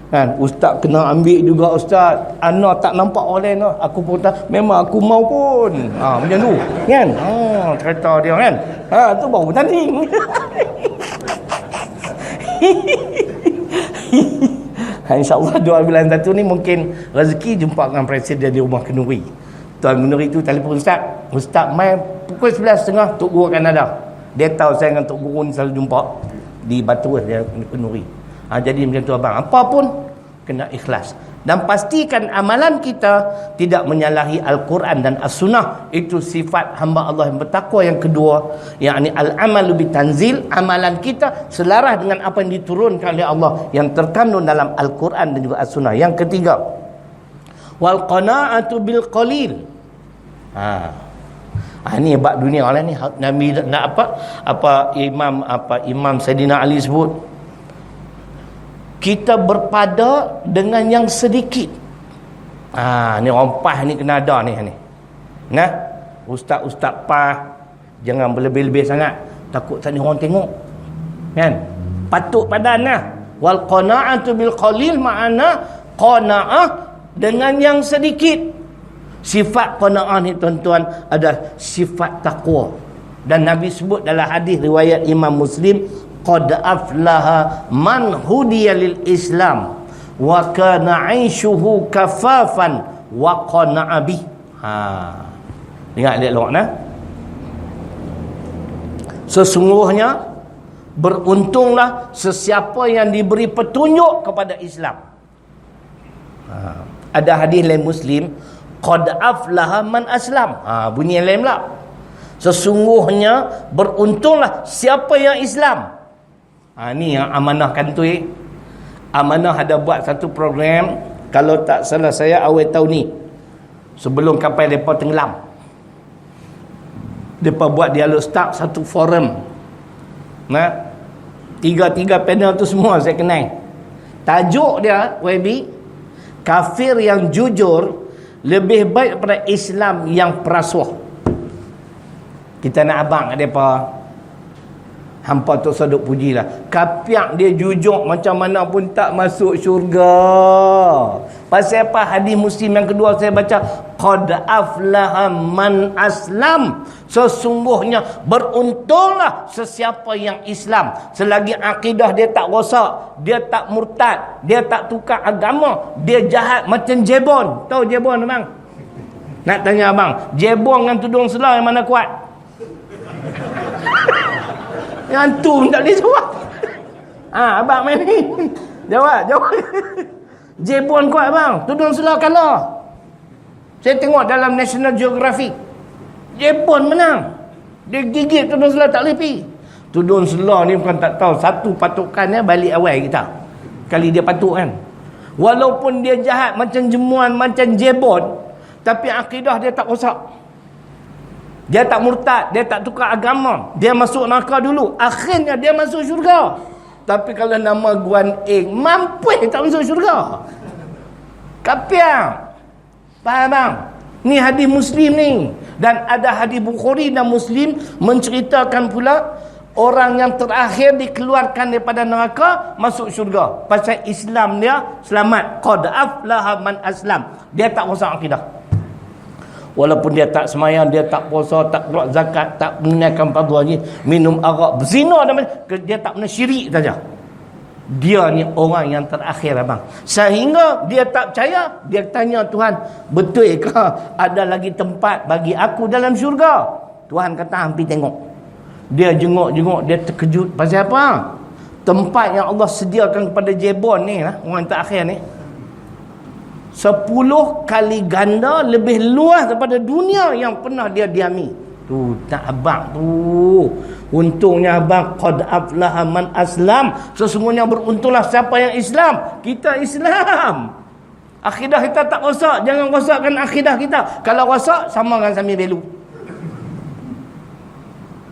Kan? Ustaz kena ambil juga Ustaz. Ana tak nampak orang lain lah. Aku pun tak, memang aku mau pun. Macam tu. Kan? Cerita dia kan. Tu baru tanding. InsyaAllah 2021 ni mungkin rezeki jumpa dengan Presiden di rumah Kenuri. Tuan Kenuri tu telefon Ustaz mai pukul 11.30 Tok Guru akan ada. Dia tahu saya dengan Tok Guru ni selalu jumpa di Batu dia Kenuri. Jadi macam tu abang. Apa pun kena ikhlas. Dan pastikan amalan kita tidak menyalahi Al-Quran dan As-Sunnah. Itu sifat hamba Allah yang bertakwa. Yang kedua, yakni al-amalu bitanzil, amalan kita selaras dengan apa yang diturunkan oleh Allah, yang terkandung dalam Al-Quran dan juga As-Sunnah. Yang ketiga, wal qanaatu bil qalil. Ini bab dunia lah ni. Nabi nak Imam Saidina Ali sebut, kita berpada dengan yang sedikit. Ni orang PAS ni kena ada ni. Nah, ustaz-ustaz PAS jangan berlebih-lebih sangat, takut tadi orang tengok. Kan? Patut padanlah. Wal qanaatu bil qalil, makna qanaah dengan yang sedikit. Sifat qanaah ni tuan-tuan adalah sifat takwa. Dan Nabi sebut dalam hadis riwayat Imam Muslim, qad aflaha man hudiya lil Islam wa kana 'aishuhu kafafan wa qana'a bi. Dengar elok nah. Sesungguhnya beruntunglah sesiapa yang diberi petunjuk kepada Islam. Ada hadis lain Muslim, qad aflaha man aslam. Bunyi yang lain pula. Sesungguhnya beruntunglah siapa yang Islam. Ni yang Amanah Kantoi. Amanah ada buat satu program, kalau tak salah saya awal tahun ni, sebelum kapal mereka tenggelam, mereka buat dialog, start satu forum. Tiga panel tu semua saya kenal. Tajuk dia YB, kafir yang jujur lebih baik daripada Islam yang perasuah. Kita nak abang kat mereka, hampa tu saduk pujilah. Kapiak dia jujur macam mana pun tak masuk syurga. Pasal apa? Hadis Muslim yang kedua saya baca, qad aflaha man aslam. Sesungguhnya beruntunglah sesiapa yang Islam selagi akidah dia tak rosak, dia tak murtad, dia tak tukar agama, dia jahat macam jebon. Tahu jebon abang? Nak tanya abang, jebon dengan tudung selah yang mana kuat? Yang tu tak boleh jawab. Abang main ni. Jawab. Jebon kuat abang, tudung selah kalah. Saya tengok dalam National Geographic, Jepun menang. Dia gigit tudung selah tak boleh pergi. Tudung selah ni bukan tak tahu, satu patukannya balik awal kita. Kali dia patuk kan. Walaupun dia jahat macam jemuan, macam jebon, tapi akidah dia tak rosak. Dia tak murtad, dia tak tukar agama, dia masuk neraka dulu, akhirnya dia masuk syurga. Tapi kalau nama Guan Eng, mampu tak masuk syurga. Kapiang. Faham bang? Ni hadis Muslim ni. Dan ada hadis Bukhari dan Muslim menceritakan pula orang yang terakhir dikeluarkan daripada neraka masuk syurga. Pasal Islam dia selamat. Qad aflaha man aslam. Dia tak rosak akidah. Walaupun dia tak semayang, dia tak puasa, tak keluar zakat, tak menunaikan fardu haji, minum arak, berzina dan dia tak pernah syirik saja. Dia ni orang yang terakhir abang. Sehingga dia tak percaya, dia tanya Tuhan, betulkah ada lagi tempat bagi aku dalam syurga? Tuhan kata hampir tengok. Dia jenguk-jenguk, dia terkejut. Pasal apa? Tempat yang Allah sediakan kepada Jebon ni lah, orang terakhir ni, 10 kali ganda lebih luas daripada dunia yang pernah dia diami. Tu tak abang tu. Untungnya abang, qad aflaha man aslam. Sesungguhnya beruntunglah siapa yang Islam. Kita Islam. Akidah kita tak rosak. Jangan rosakkan akidah kita. Kalau rosak, sama dengan Sami Belu.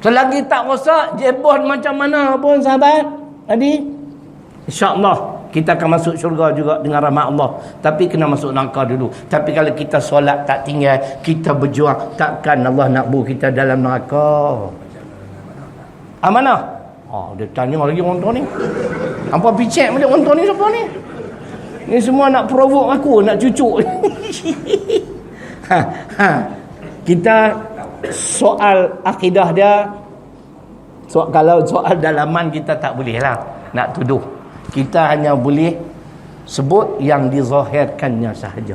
Selagi tak rosak, jebon macam mana pun sahabat tadi, insya-Allah kita akan masuk syurga juga dengan rahmat Allah. Tapi kena masuk neraka dulu. Tapi kalau kita solat tak tinggal, kita berjuang, takkan Allah nak buh kita dalam neraka. Mana? Dia tanya lagi orang tua ni. Hampa picek balik orang tua ni siapa ni? Ni semua nak provoke aku, nak cucuk. Kita soal akidah dia, kalau soal dalaman kita tak boleh lah nak tuduh. Kita hanya boleh sebut yang dizahirkannya sahaja.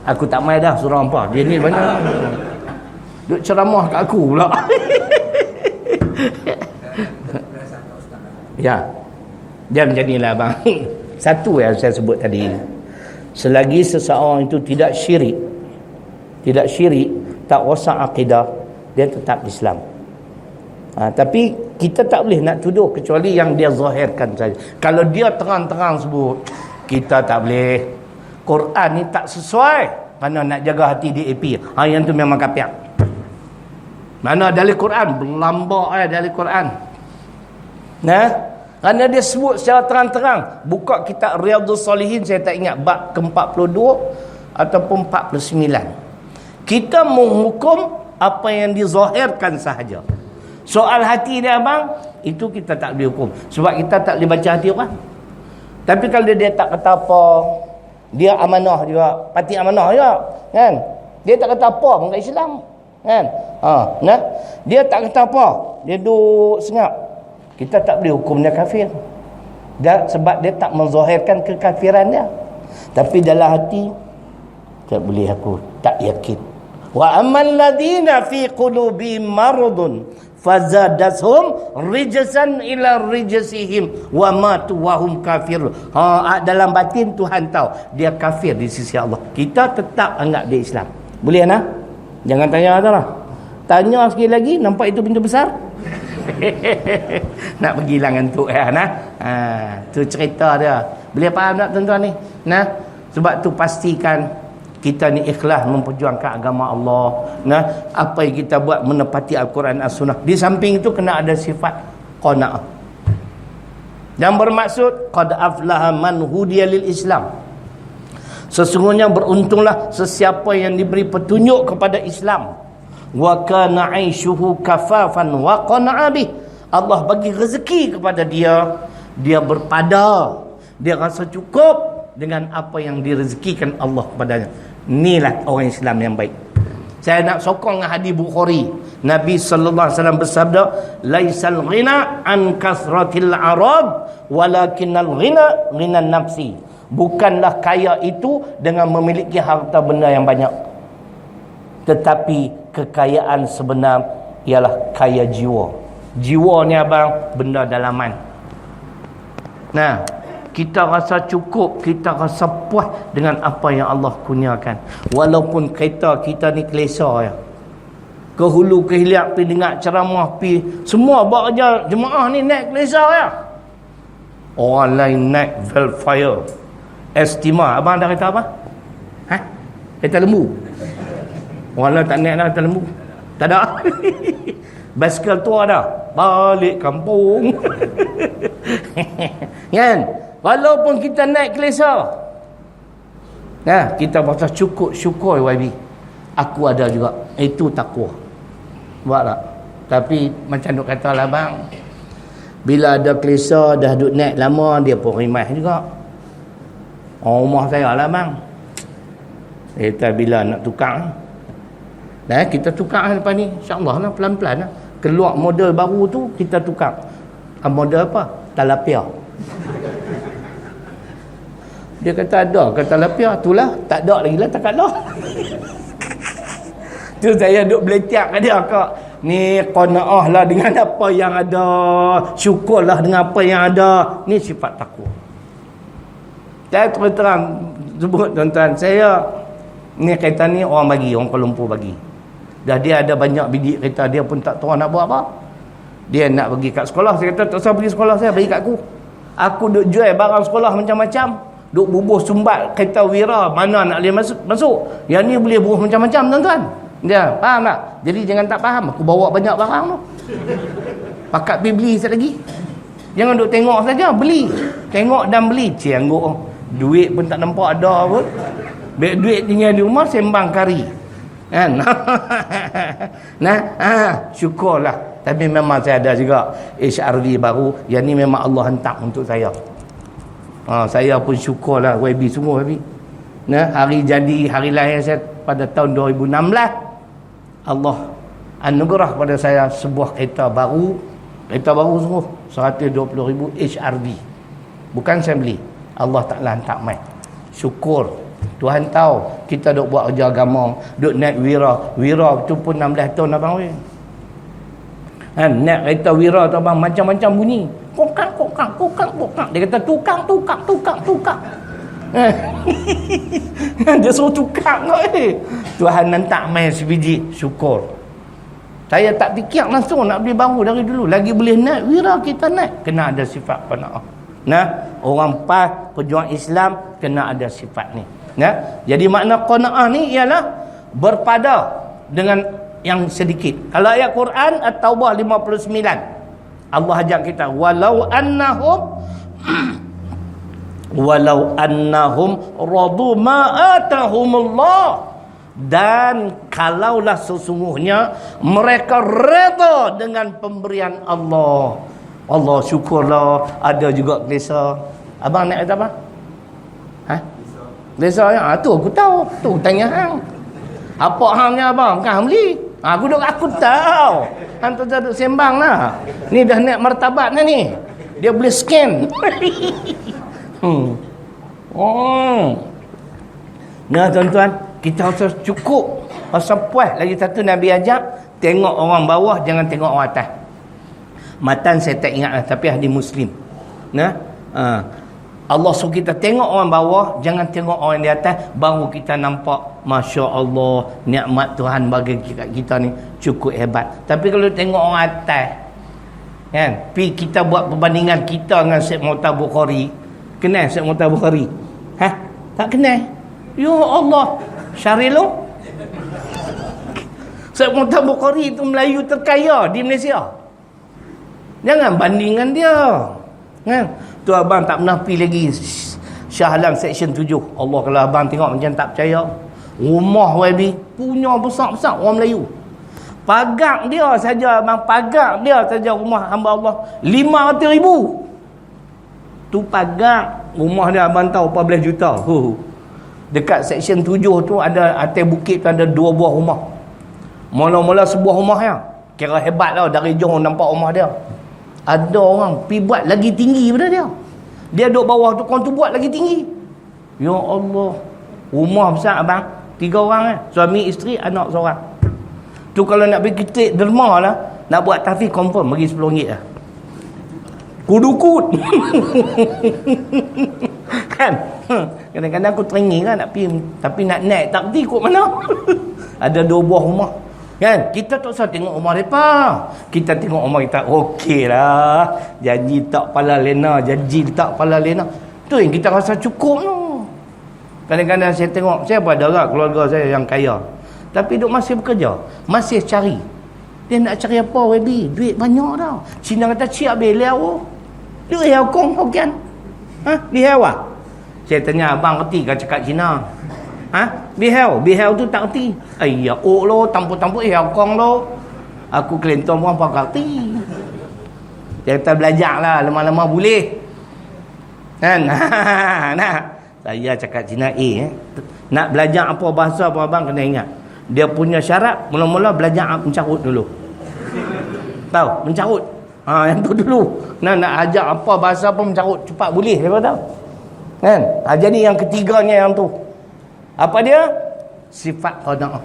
Aku tak mai dah surah hampa. Dia ni banyak duk ceramah kat aku pula. Ya. Dia macam bang. Satu yang saya sebut tadi. Selagi seseorang itu tidak syirik, tak rosak akidah, dia tetap Islam. Tapi kita tak boleh nak tuduh kecuali yang dia zahirkan saja. Kalau dia terang-terang sebut, kita tak boleh. Quran ni tak sesuai kerana nak jaga hati DAP. Yang tu memang kafir. Mana dalil Quran? Berlambak dalil Quran. Kerana dia sebut secara terang-terang. Buka kitab Riyadhus Salihin, saya tak ingat bab ke-42 ataupun 49. Kita menghukum apa yang dizahirkan sahaja. Soal hati dia abang, itu kita tak boleh hukum. Sebab kita tak boleh baca hati orang. Tapi kalau dia tak kata apa, dia amanah juga, pati amanah juga, kan? Dia tak kata apa pun kat Islam, kan? Nah, dia tak kata apa, dia duduk senyap. Kita tak boleh hukum dia kafir. Dan sebab dia tak menzahirkan kekafiran dia. Tapi dalam hati, tak boleh, aku tak yakin. Wa ammal ladina fi qulubihim maradun fazadathum rijsan ila rijsihim wa matu wa hum kafirun. Dalam batin Tuhan tahu dia kafir di sisi Allah. Kita tetap anggap dia Islam. Boleh nah? Jangan tanya lah. Tanya sekali lagi, nampak itu pintu besar? Nak pergi lah ngantuk ya nah. Tu cerita dia. Boleh faham tak tuan-tuan ni? Nah, sebab tu pastikan kita ni ikhlas memperjuangkan agama Allah. Nah, apa yang kita buat menepati Al-Quran As-Sunnah. Di samping itu kena ada sifat qanaah. Dan bermaksud qad aflaha man hudiya lil Islam. Sesungguhnya beruntunglah sesiapa yang diberi petunjuk kepada Islam. Wa kana 'aishuhu kafafan wa qana'a bih. Allah bagi rezeki kepada dia, dia berpada, dia rasa cukup dengan apa yang direzekikan Allah kepadanya. Inilah orang Islam yang baik. Saya nak sokong dengan hadis Bukhari. Nabi sallallahu alaihi wasallam bersabda, "Laisal ghina an kasratil arad, walakinnal ghina ghinan nafsi." Bukanlah kaya itu dengan memiliki harta benda yang banyak. Tetapi kekayaan sebenar ialah kaya jiwa. Jiwa ni abang, benda dalaman. Nah, kita rasa cukup, kita rasa puas dengan apa yang Allah kurniakan. Walaupun kereta kita ni kelesa ya. Ke hulu ke hilir pergi dengar ceramah, pergi semua bawa aja jemaah ni naik kelesa ya. Orang lain naik Velfire, Estima. Abang dah kereta apa? Kereta lembu. Orang lain tak naik dah kereta lembu. Tak ada. Basikal tua dah. Balik kampung. Kan? Walaupun kita naik kelesa, nah, kita berasa cukup, syukur YB. Aku ada juga. Itu takwa. Buat tak? Tapi macam duk kata lah bang, bila ada kelesa dah duk naik lama, dia pun rimah juga. Orang rumah saya lah bang, kita bila nak tukar, nah, kita tukar lepas ni, insyaAllah lah, pelan-pelan lah. Keluar model baru tu, kita tukar. Model apa? Talapia. Dia kata ada, kata lapia, itulah, tak ada lagi lah, tak ada. Tu saya duk beletiak kat dia, kak. Ni qanaah lah dengan apa yang ada, syukurlah dengan apa yang ada. Ni sifat takwa. Saya terang sebut tuan-tuan, saya ni kereta ni orang bagi, orang Kuala Lumpur bagi. Dah dia ada banyak bidik kereta, dia pun tak tahu nak buat apa. Dia nak pergi kat sekolah, saya kata tak usah pergi sekolah, saya bagi kat aku. Aku duk jual barang sekolah macam-macam. Duk bubuh sumbat kereta Wira, mana nak boleh masuk. Yang ni boleh bubuh macam-macam tuan-tuan. Dia faham tak? Jadi jangan tak faham, aku bawa banyak barang tu. Pakat pergi beli sekali lagi. Jangan duk tengok saja, beli. Tengok dan beli. Ciangguk. Duit pun tak nampak ada pun. Duit tinggal di rumah sembang kari. Kan? Nah, syukurlah. Tapi memang saya ada juga HRV baru. Yang ni memang Allah hantar untuk saya. Saya pun syukurlah YB, sungguh YB. Nah, hari jadi hari lahir saya pada tahun 2016, Allah anugerah pada saya sebuah kereta baru. Kereta baru sungguh, 120,000 HRV. Bukan saya beli, Allah Ta'ala hantar mai. Syukur. Tuhan tahu kita duk buat kerja agama, duk naik Wira tu pun 16 tahun abang weh. Naik kereta Wira tu abang macam-macam bunyi. Kokak. Dia kata tukang. Dia suruh tukang kau Tuhan nantak main sebiji. Syukur. Saya tak fikir langsung nak beli baru dari dulu. Lagi boleh naik Wira, kita naik. Kena ada sifat qanaah. Nah, orang pas pejuang Islam kena ada sifat ni. Nah, jadi makna qanaah ni ialah berpada dengan yang sedikit. Kalau ayat Quran At-Taubah 59, Allah ajak kita, walau annahum radu ma atahumullah, dan kalaulah sesungguhnya mereka reda dengan pemberian Allah. Allah syukurlah, ada juga kelesa. Abang nak kata apa? Ha? Kelesa ya? Tu aku tahu. Tu tanya hang. Apa hangnya abang? Bukan hang beli. Aku tahu. Hang tu duduk sembang lah. Ni dah naik martabat ni. Dia boleh scan. Nah tuan-tuan, kita harus cukup. Pasal puas lagi satu Nabi ajak, tengok orang bawah, jangan tengok orang atas. Matan saya tak ingat lah, tapi hadis Muslim. Nah, Allah suruh kita tengok orang bawah, jangan tengok orang di atas. Baru kita nampak, Masya Allah, nikmat Tuhan bagi kita ni cukup hebat. Tapi kalau tengok orang atas, kan, kita buat perbandingan kita dengan Syekh Mu'tah Bukhari. Kenal Syekh Mu'tah Bukhari? Tak kenal. Ya Allah, Syarilo. Syekh Mu'tah Bukhari itu Melayu terkaya di Malaysia. Jangan bandingkan dia. Kan? Tu abang tak pernah pergi lagi Shah Alam Seksyen 7. Allah, kalau abang tengok macam tak percaya. Rumah YB punya besar-besar orang Melayu. Pagar dia saja abang, pagar dia saja rumah hamba Allah 500,000. Tu pagar rumah dia abang tahu 14 juta. Dekat Seksyen 7 tu ada atas bukit tu ada 2 buah rumah. Mula-mula sebuah rumah ya. Kira hebat lah, dari jauh nampak rumah dia. Ada orang pergi buat lagi tinggi daripada dia. Dia duduk bawah tu, orang tu buat lagi tinggi. Ya Allah. Rumah besar abang, 3 orang suami, isteri, anak seorang. Tu kalau nak pergi ketik derma lah, nak buat tafiq confirm bagi RM10 lah. Kudukut. Kan? Kadang-kadang aku teringin kan nak pergi, tapi nak naik tak pergi kot mana. Ada 2 buah rumah. Kan? Kita tak usah tengok rumah mereka. Kita tengok rumah kita. Okey lah. Janji tak pala lena. Janji tak pala lena. Tu yang kita rasa cukup tu. Kadang-kadang saya tengok. Saya pun ada lah keluarga saya yang kaya. Tapi duk masih bekerja. Masih cari. Dia nak cari apa baby? Duit banyak dah. Cina kata ciak beliau. Duit yang kong hokian. Bihau lah. Saya tanya abang kerti kan cakap Cina. Bihau tu tak kerti. Ayah lo tampuk-tampuk kong lo. Aku kelentong pun apa kerti. Dia kata belajar lah, lama-lama boleh. Kan? Nah, saya cakap Cina nak belajar apa bahasa apa abang kena ingat. Dia punya syarat mula-mula belajar mencarut dulu. Tahu? Mencarut. Yang tu dulu. Nak ajar apa bahasa apa mencarut cepat boleh, siapa tahu. Kan? Jadi yang ketiganya yang tu. Apa dia? Sifat qanaah.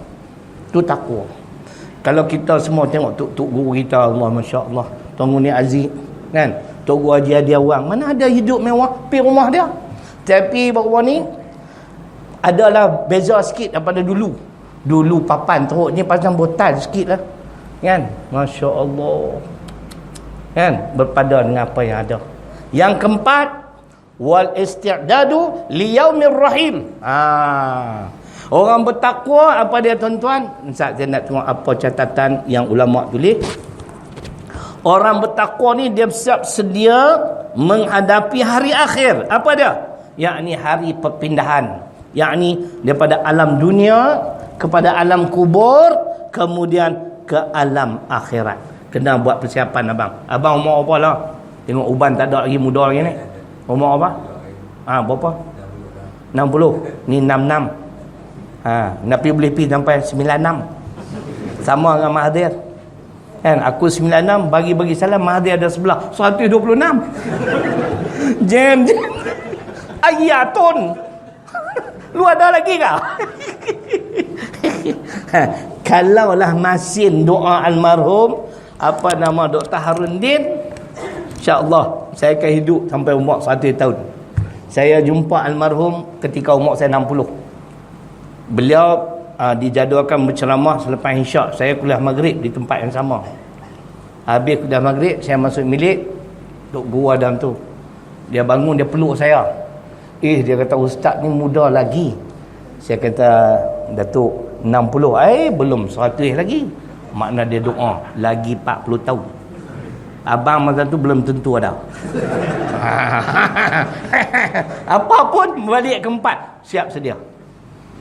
Tu takwa. Kalau kita semua tengok tok guru kita, Allah masya-Allah, Tuan ni Aziz, kan? Tok guru Haji Hadi Awang, mana ada hidup mewah pergi rumah dia. Tapi baru ni adalah beza sikit daripada dulu. Dulu papan teruk ni pasang botan sikit lah. Kan? Masya-Allah. Kan? Berpada dengan apa yang ada. Yang keempat, wal isti'dadu liyaumir rahim. Orang bertakwa apa dia tuan-tuan? Saya nak tengok apa catatan yang ulama tulis. Orang bertakwa ni dia siap sedia menghadapi hari akhir. Apa dia? Yakni hari perpindahan. Yakni daripada alam dunia kepada alam kubur, kemudian ke alam akhirat. Kena buat persiapan abang. Abang umur apa lah? Tengok uban tak ada lagi, muda lagi ni. Umur apa? Berapa? 60. Ni 66. Nabi boleh pergi sampai 96. Sama dengan Mahathir. Kan? Aku 96, bagi salam, Mahathir ada sebelah 126. Jam. Ayatun. Lu ada lagi kah? Kalaulah masin doa almarhum apa nama Dr. Haruddin, insya-Allah saya akan hidup sampai umur 100 tahun. Saya jumpa almarhum ketika umur saya 60. Beliau dijadualkan berceramah selepas isyak. Saya kuliah maghrib di tempat yang sama. Habis kuliah maghrib, saya masuk bilik, Duk Guru Adam tu. Dia bangun, dia peluk saya. Dia kata, ustaz ni muda lagi. Saya kata, Datuk 60. Belum 100 lagi. Makna dia doa, lagi 40 tahun. Abang masa tu belum tentu ada. Apapun balik ke 4, siap sedia.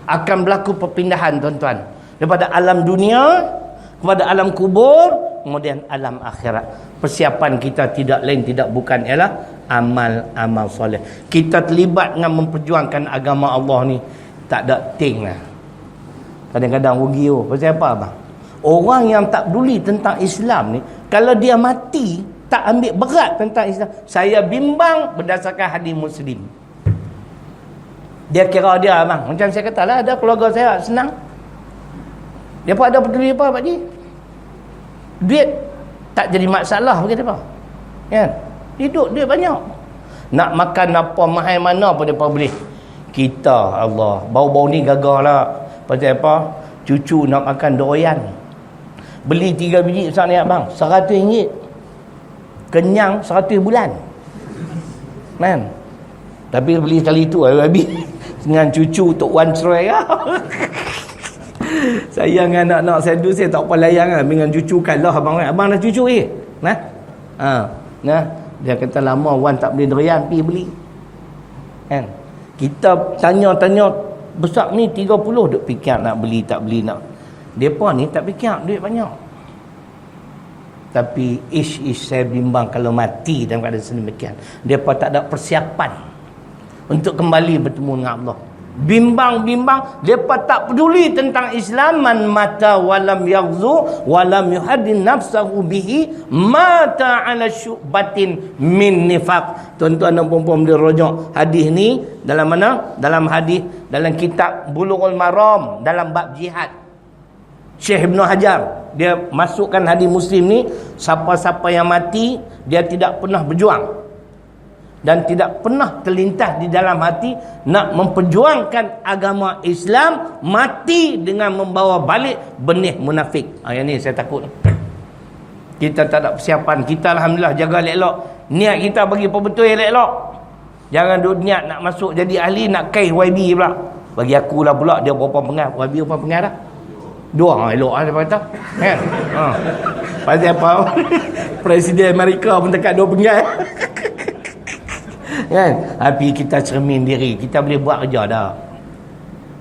Akan berlaku perpindahan tuan-tuan, daripada alam dunia kepada alam kubur, kemudian alam akhirat. Persiapan kita tidak lain tidak bukan ialah amal-amal soleh. Kita terlibat dengan memperjuangkan agama Allah ni tak ada ting lah. Kadang-kadang rugi pasal apa abang? Orang yang tak peduli tentang Islam ni, kalau dia mati tak ambil berat tentang Islam, saya bimbang berdasarkan hadis Muslim. Dia kira dia abang, macam saya kata lah, ada keluarga saya senang, dia pun ada peduli apa Pak Ji, duit tak jadi masalah bagi dia, kan? Hidup duit banyak, nak makan apa mahal mana pun dia boleh. Kita Allah bau-bau ni gagah lah. Pasal apa? Cucu nak makan doyan, beli 3 biji besar ni abang, RM100, kenyang 100 bulan, kan? Tapi beli sekali tu habis dengan cucu Tok Wan Serai lah. Saya dengan anak-anak saya dulu, saya tak apa layan lah dengan cucu. Kalau abang dah cucu nah, nah, dia kata lama Wan tak beli durian, pergi beli, kan? Kita tanya-tanya besar ni 30 duk fikir nak beli tak beli nak. Depa ni tak fikir duit banyak. Tapi saya bimbang kalau mati dalam keadaan sedemikian, depa tak ada persiapan untuk kembali bertemu dengan Allah. Bimbang depa tak peduli tentang Islam. Man mata walam yaghzu walam yuhaddin nafsahu bihi mata ala syubatin min nifaq. Tuan-tuan dan puan-puan boleh rujuk hadis ni dalam mana? Dalam hadis dalam kitab Bulughul Maram dalam bab jihad. Syekh Ibn Hajar dia masukkan hadis Muslim ni, siapa-siapa yang mati dia tidak pernah berjuang dan tidak pernah terlintas di dalam hati nak memperjuangkan agama Islam, mati dengan membawa balik benih munafik. Yang ni saya takut. Kita tak ada persiapan. Kita alhamdulillah jaga elok. Niat kita bagi betul elok. Jangan duk niat nak masuk jadi ahli, nak kaih YB pula. Bagi aku lah pula dia berapa pengat. YB berapa pengat dah? 2 elok lah dia kata, kan? Pasal apa? Presiden Amerika pun dekat 2 pengat. Kan? Tapi kita cermin diri, kita boleh buat kerja dah.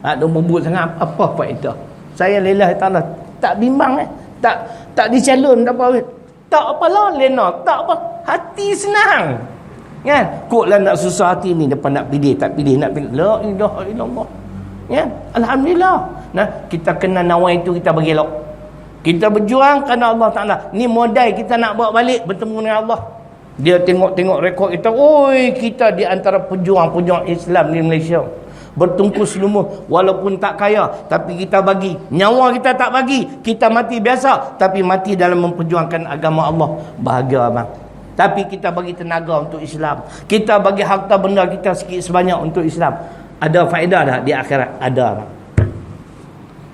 Ada membut sangat apa faedah. Saya lillahi taala tak bimbang tak dicalon tak apa. Tak apalah lena, tak apa. Hati senang. Kan? Koklah nak susah hati ni depan nak pilih tak pilih, nak pilih. La ilaha illallah. Kan? Alhamdulillah. Nah, kita kena nawai itu kita bagi elok. Kita berjuang kerana Allah Taala. Ni modal kita nak bawa balik bertemu dengan Allah. Dia tengok-tengok rekod kita, oi, kita di antara pejuang-pejuang Islam di Malaysia. Bertungkus lumuh walaupun tak kaya, tapi kita bagi. Nyawa kita tak bagi, kita mati biasa, tapi mati dalam memperjuangkan agama Allah. Bahagia abang. Tapi kita bagi tenaga untuk Islam. Kita bagi harta benda kita sikit sebanyak untuk Islam. Ada faedah tak di akhirat? Ada abang.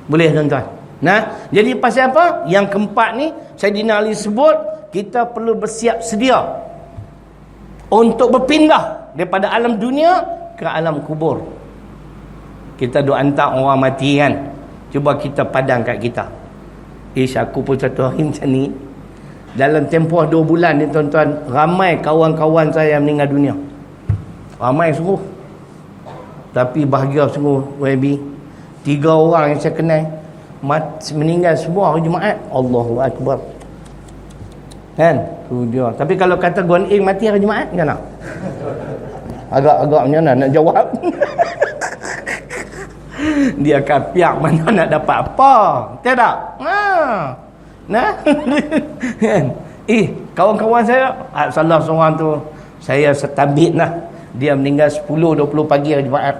Boleh tuan-tuan. Nah, jadi pasal apa? Yang keempat ni Saidina Ali sebut, kita perlu bersiap sedia untuk berpindah daripada alam dunia ke alam kubur. Kita duk hantar orang mati kan, cuba kita padang kat kita. Aku pun satu hari macam ni, dalam tempoh 2 bulan ni tuan-tuan, ramai kawan-kawan saya yang meninggal dunia. Ramai sungguh. Tapi bahagia sungguh YB. 3 orang yang saya kenal meninggal semua hari Jumaat. Allahu Akbar. Kan? Tu dia. Tapi kalau kata Guan Ing mati hari Jumaat, macam mana? Agak-agak macam mana nak jawab? Dia akan piak mana nak dapat apa. Tidak? Nah. Kan? Kawan-kawan saya, salah seorang tu, saya setambit lah. Dia meninggal 10-20 pagi hari Jumaat.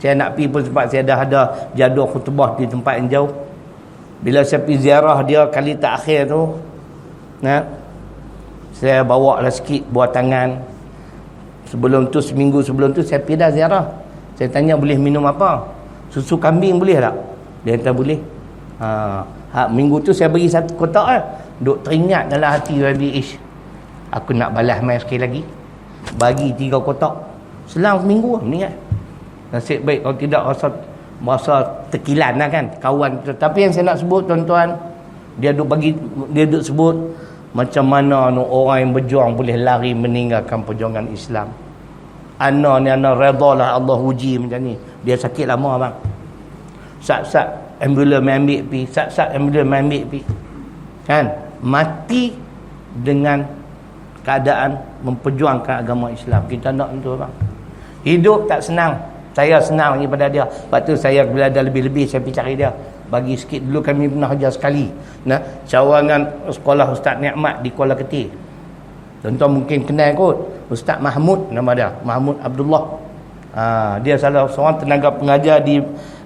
Saya nak pergi pun sebab saya dah ada jadual khutbah di tempat yang jauh. Bila saya pergi ziarah dia kali terakhir tu, saya bawa lah sikit buah tangan. Sebelum tu, seminggu sebelum tu saya pergi dah ziarah. Saya tanya boleh minum apa? Susu kambing boleh tak? Dia kata boleh. Minggu tu saya bagi 1 kotak lah. Duk teringat dalam hati YB, aku nak balas mai sekali lagi. Bagi 3 kotak. Selang seminggu meninggal. Nasib baik, kalau tidak rasa tekilan lah kan kawan. Tapi yang saya nak sebut tuan-tuan, dia duk sebut Macam mana orang yang berjuang boleh lari meninggalkan perjuangan Islam. Ana redalah Allah uji macam ni. Dia sakit lama bang. Sat-sat ambulans ambil pi, sat-sat ambulans ambil pi. Kan? Mati dengan keadaan memperjuangkan agama Islam. Kita nak tu bang. Hidup tak senang. Saya senang daripada dia. Lepas tu saya bila ada lebih-lebih saya pergi cari dia. Bagi sikit. Dulu kami pernah ajar sekali. Nah, cawangan sekolah Ustaz Nikmat di Kuala Ketir. Tuan-tuan mungkin kenal kot. Ustaz Mahmud nama dia. Mahmud Abdullah. Dia salah seorang tenaga pengajar di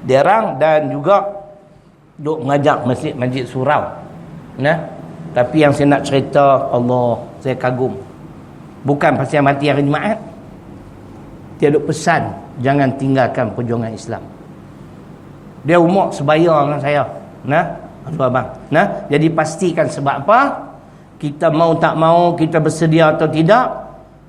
Derang dan juga duk mengajar masjid surau. Nah, tapi yang saya nak cerita, Allah, saya kagum. Bukan pasal mati hari Jumaat. Dia duk pesan jangan tinggalkan perjuangan Islam. Dia umur sebaya dengan saya. Nah, tuan abang. Nah, jadi pastikan sebab apa? Kita mau tak mau, kita bersedia atau tidak,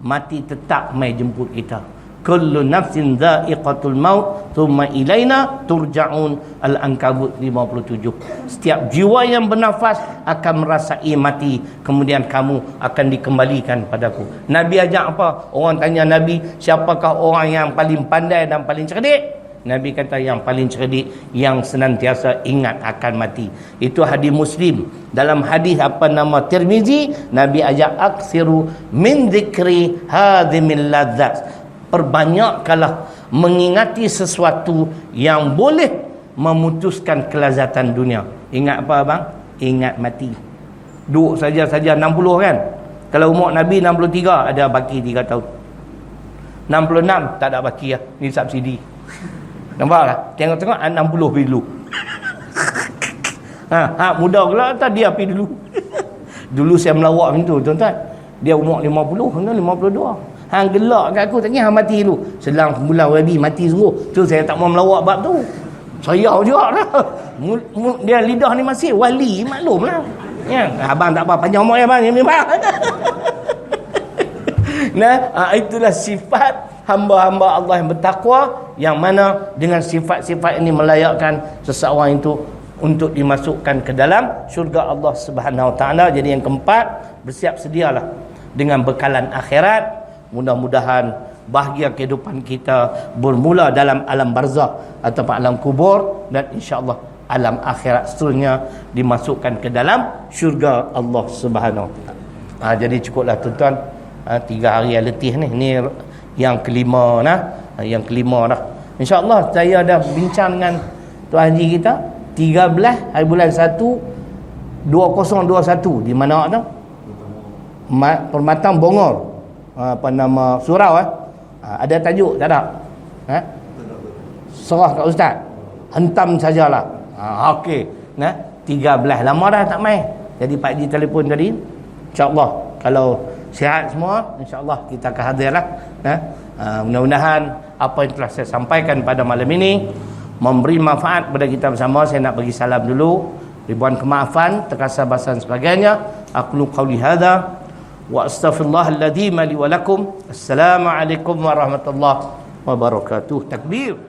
mati tetap mai jemput kita. Kullu nafsin dha'iqatul maut thumma ilaina turja'un. Al-Ankabut 57. Setiap jiwa yang bernafas akan merasai mati, kemudian kamu akan dikembalikan padaku. Nabi ajak apa? Orang tanya Nabi, siapakah orang yang paling pandai dan paling cerdik? Nabi kata yang paling cerdik yang senantiasa ingat akan mati. Itu hadis Muslim. Dalam hadis apa nama Tirmizi, Nabi ajak aksiru min dzikri hadhimil ladzat. Perbanyakkanlah mengingati sesuatu yang boleh memutuskan kelazatan dunia. Ingat apa abang? Ingat mati. Duduk saja 60 kan. Kalau umur Nabi 63, ada baki 3 tahun. 66 tak ada baki lah. Ni subsidi. Nampak tak? Tengok-tengok 60 dulu. Muda pula tak dia pergi dulu. Dulu saya melawak macam tu, tuan-tuan. Dia umur 50, 52. Hang gelak kat aku, tanya hang mati dulu. Selang bulan Rabi mati sungguh. Tu saya tak mau melawak bab tu. Saya juga dah. Dia lidah ni masih wali, maklumlah. Ya, abang tak apa panjang umur ya bang. Nah, itulah sifat hamba-hamba Allah yang bertakwa, yang mana dengan sifat-sifat ini melayakkan seseorang itu untuk dimasukkan ke dalam syurga Allah Subhanahu Wa Taala. Jadi yang keempat, bersiap sedialah dengan bekalan akhirat. Mudah-mudahan bahagia kehidupan kita bermula dalam alam barzakh ataupun alam kubur, dan insya-Allah alam akhirat seterusnya dimasukkan ke dalam syurga Allah Subhanahu Wa Taala. Jadi cukuplah tuan-tuan. 3 hari yang letih ni. Ini yang kelima dah. Yang kelima dah. InsyaAllah saya dah bincang dengan Tuan Haji kita 13 hari bulan 1 2021 di mana tu? Permatang Bongor. Apa nama surau ada tajuk tak ada? Serah kat ustaz. Hentam sajalah. Okey. Nah, 13 lama dah tak mai. Jadi Pak Haji telefon tadi. InsyaAllah kalau sihat semua, insyaAllah kita akan hadirlah. Mudah-mudahan apa yang telah saya sampaikan pada malam ini memberi manfaat kepada kita bersama. Saya nak bagi salam dulu, ribuan kemaafan, terkasar bahasan sebagainya. Aqulu qawli hadza wa astaghfirullahal ladzim li wa lakum. Assalamualaikum warahmatullahi wabarakatuh. Takbir.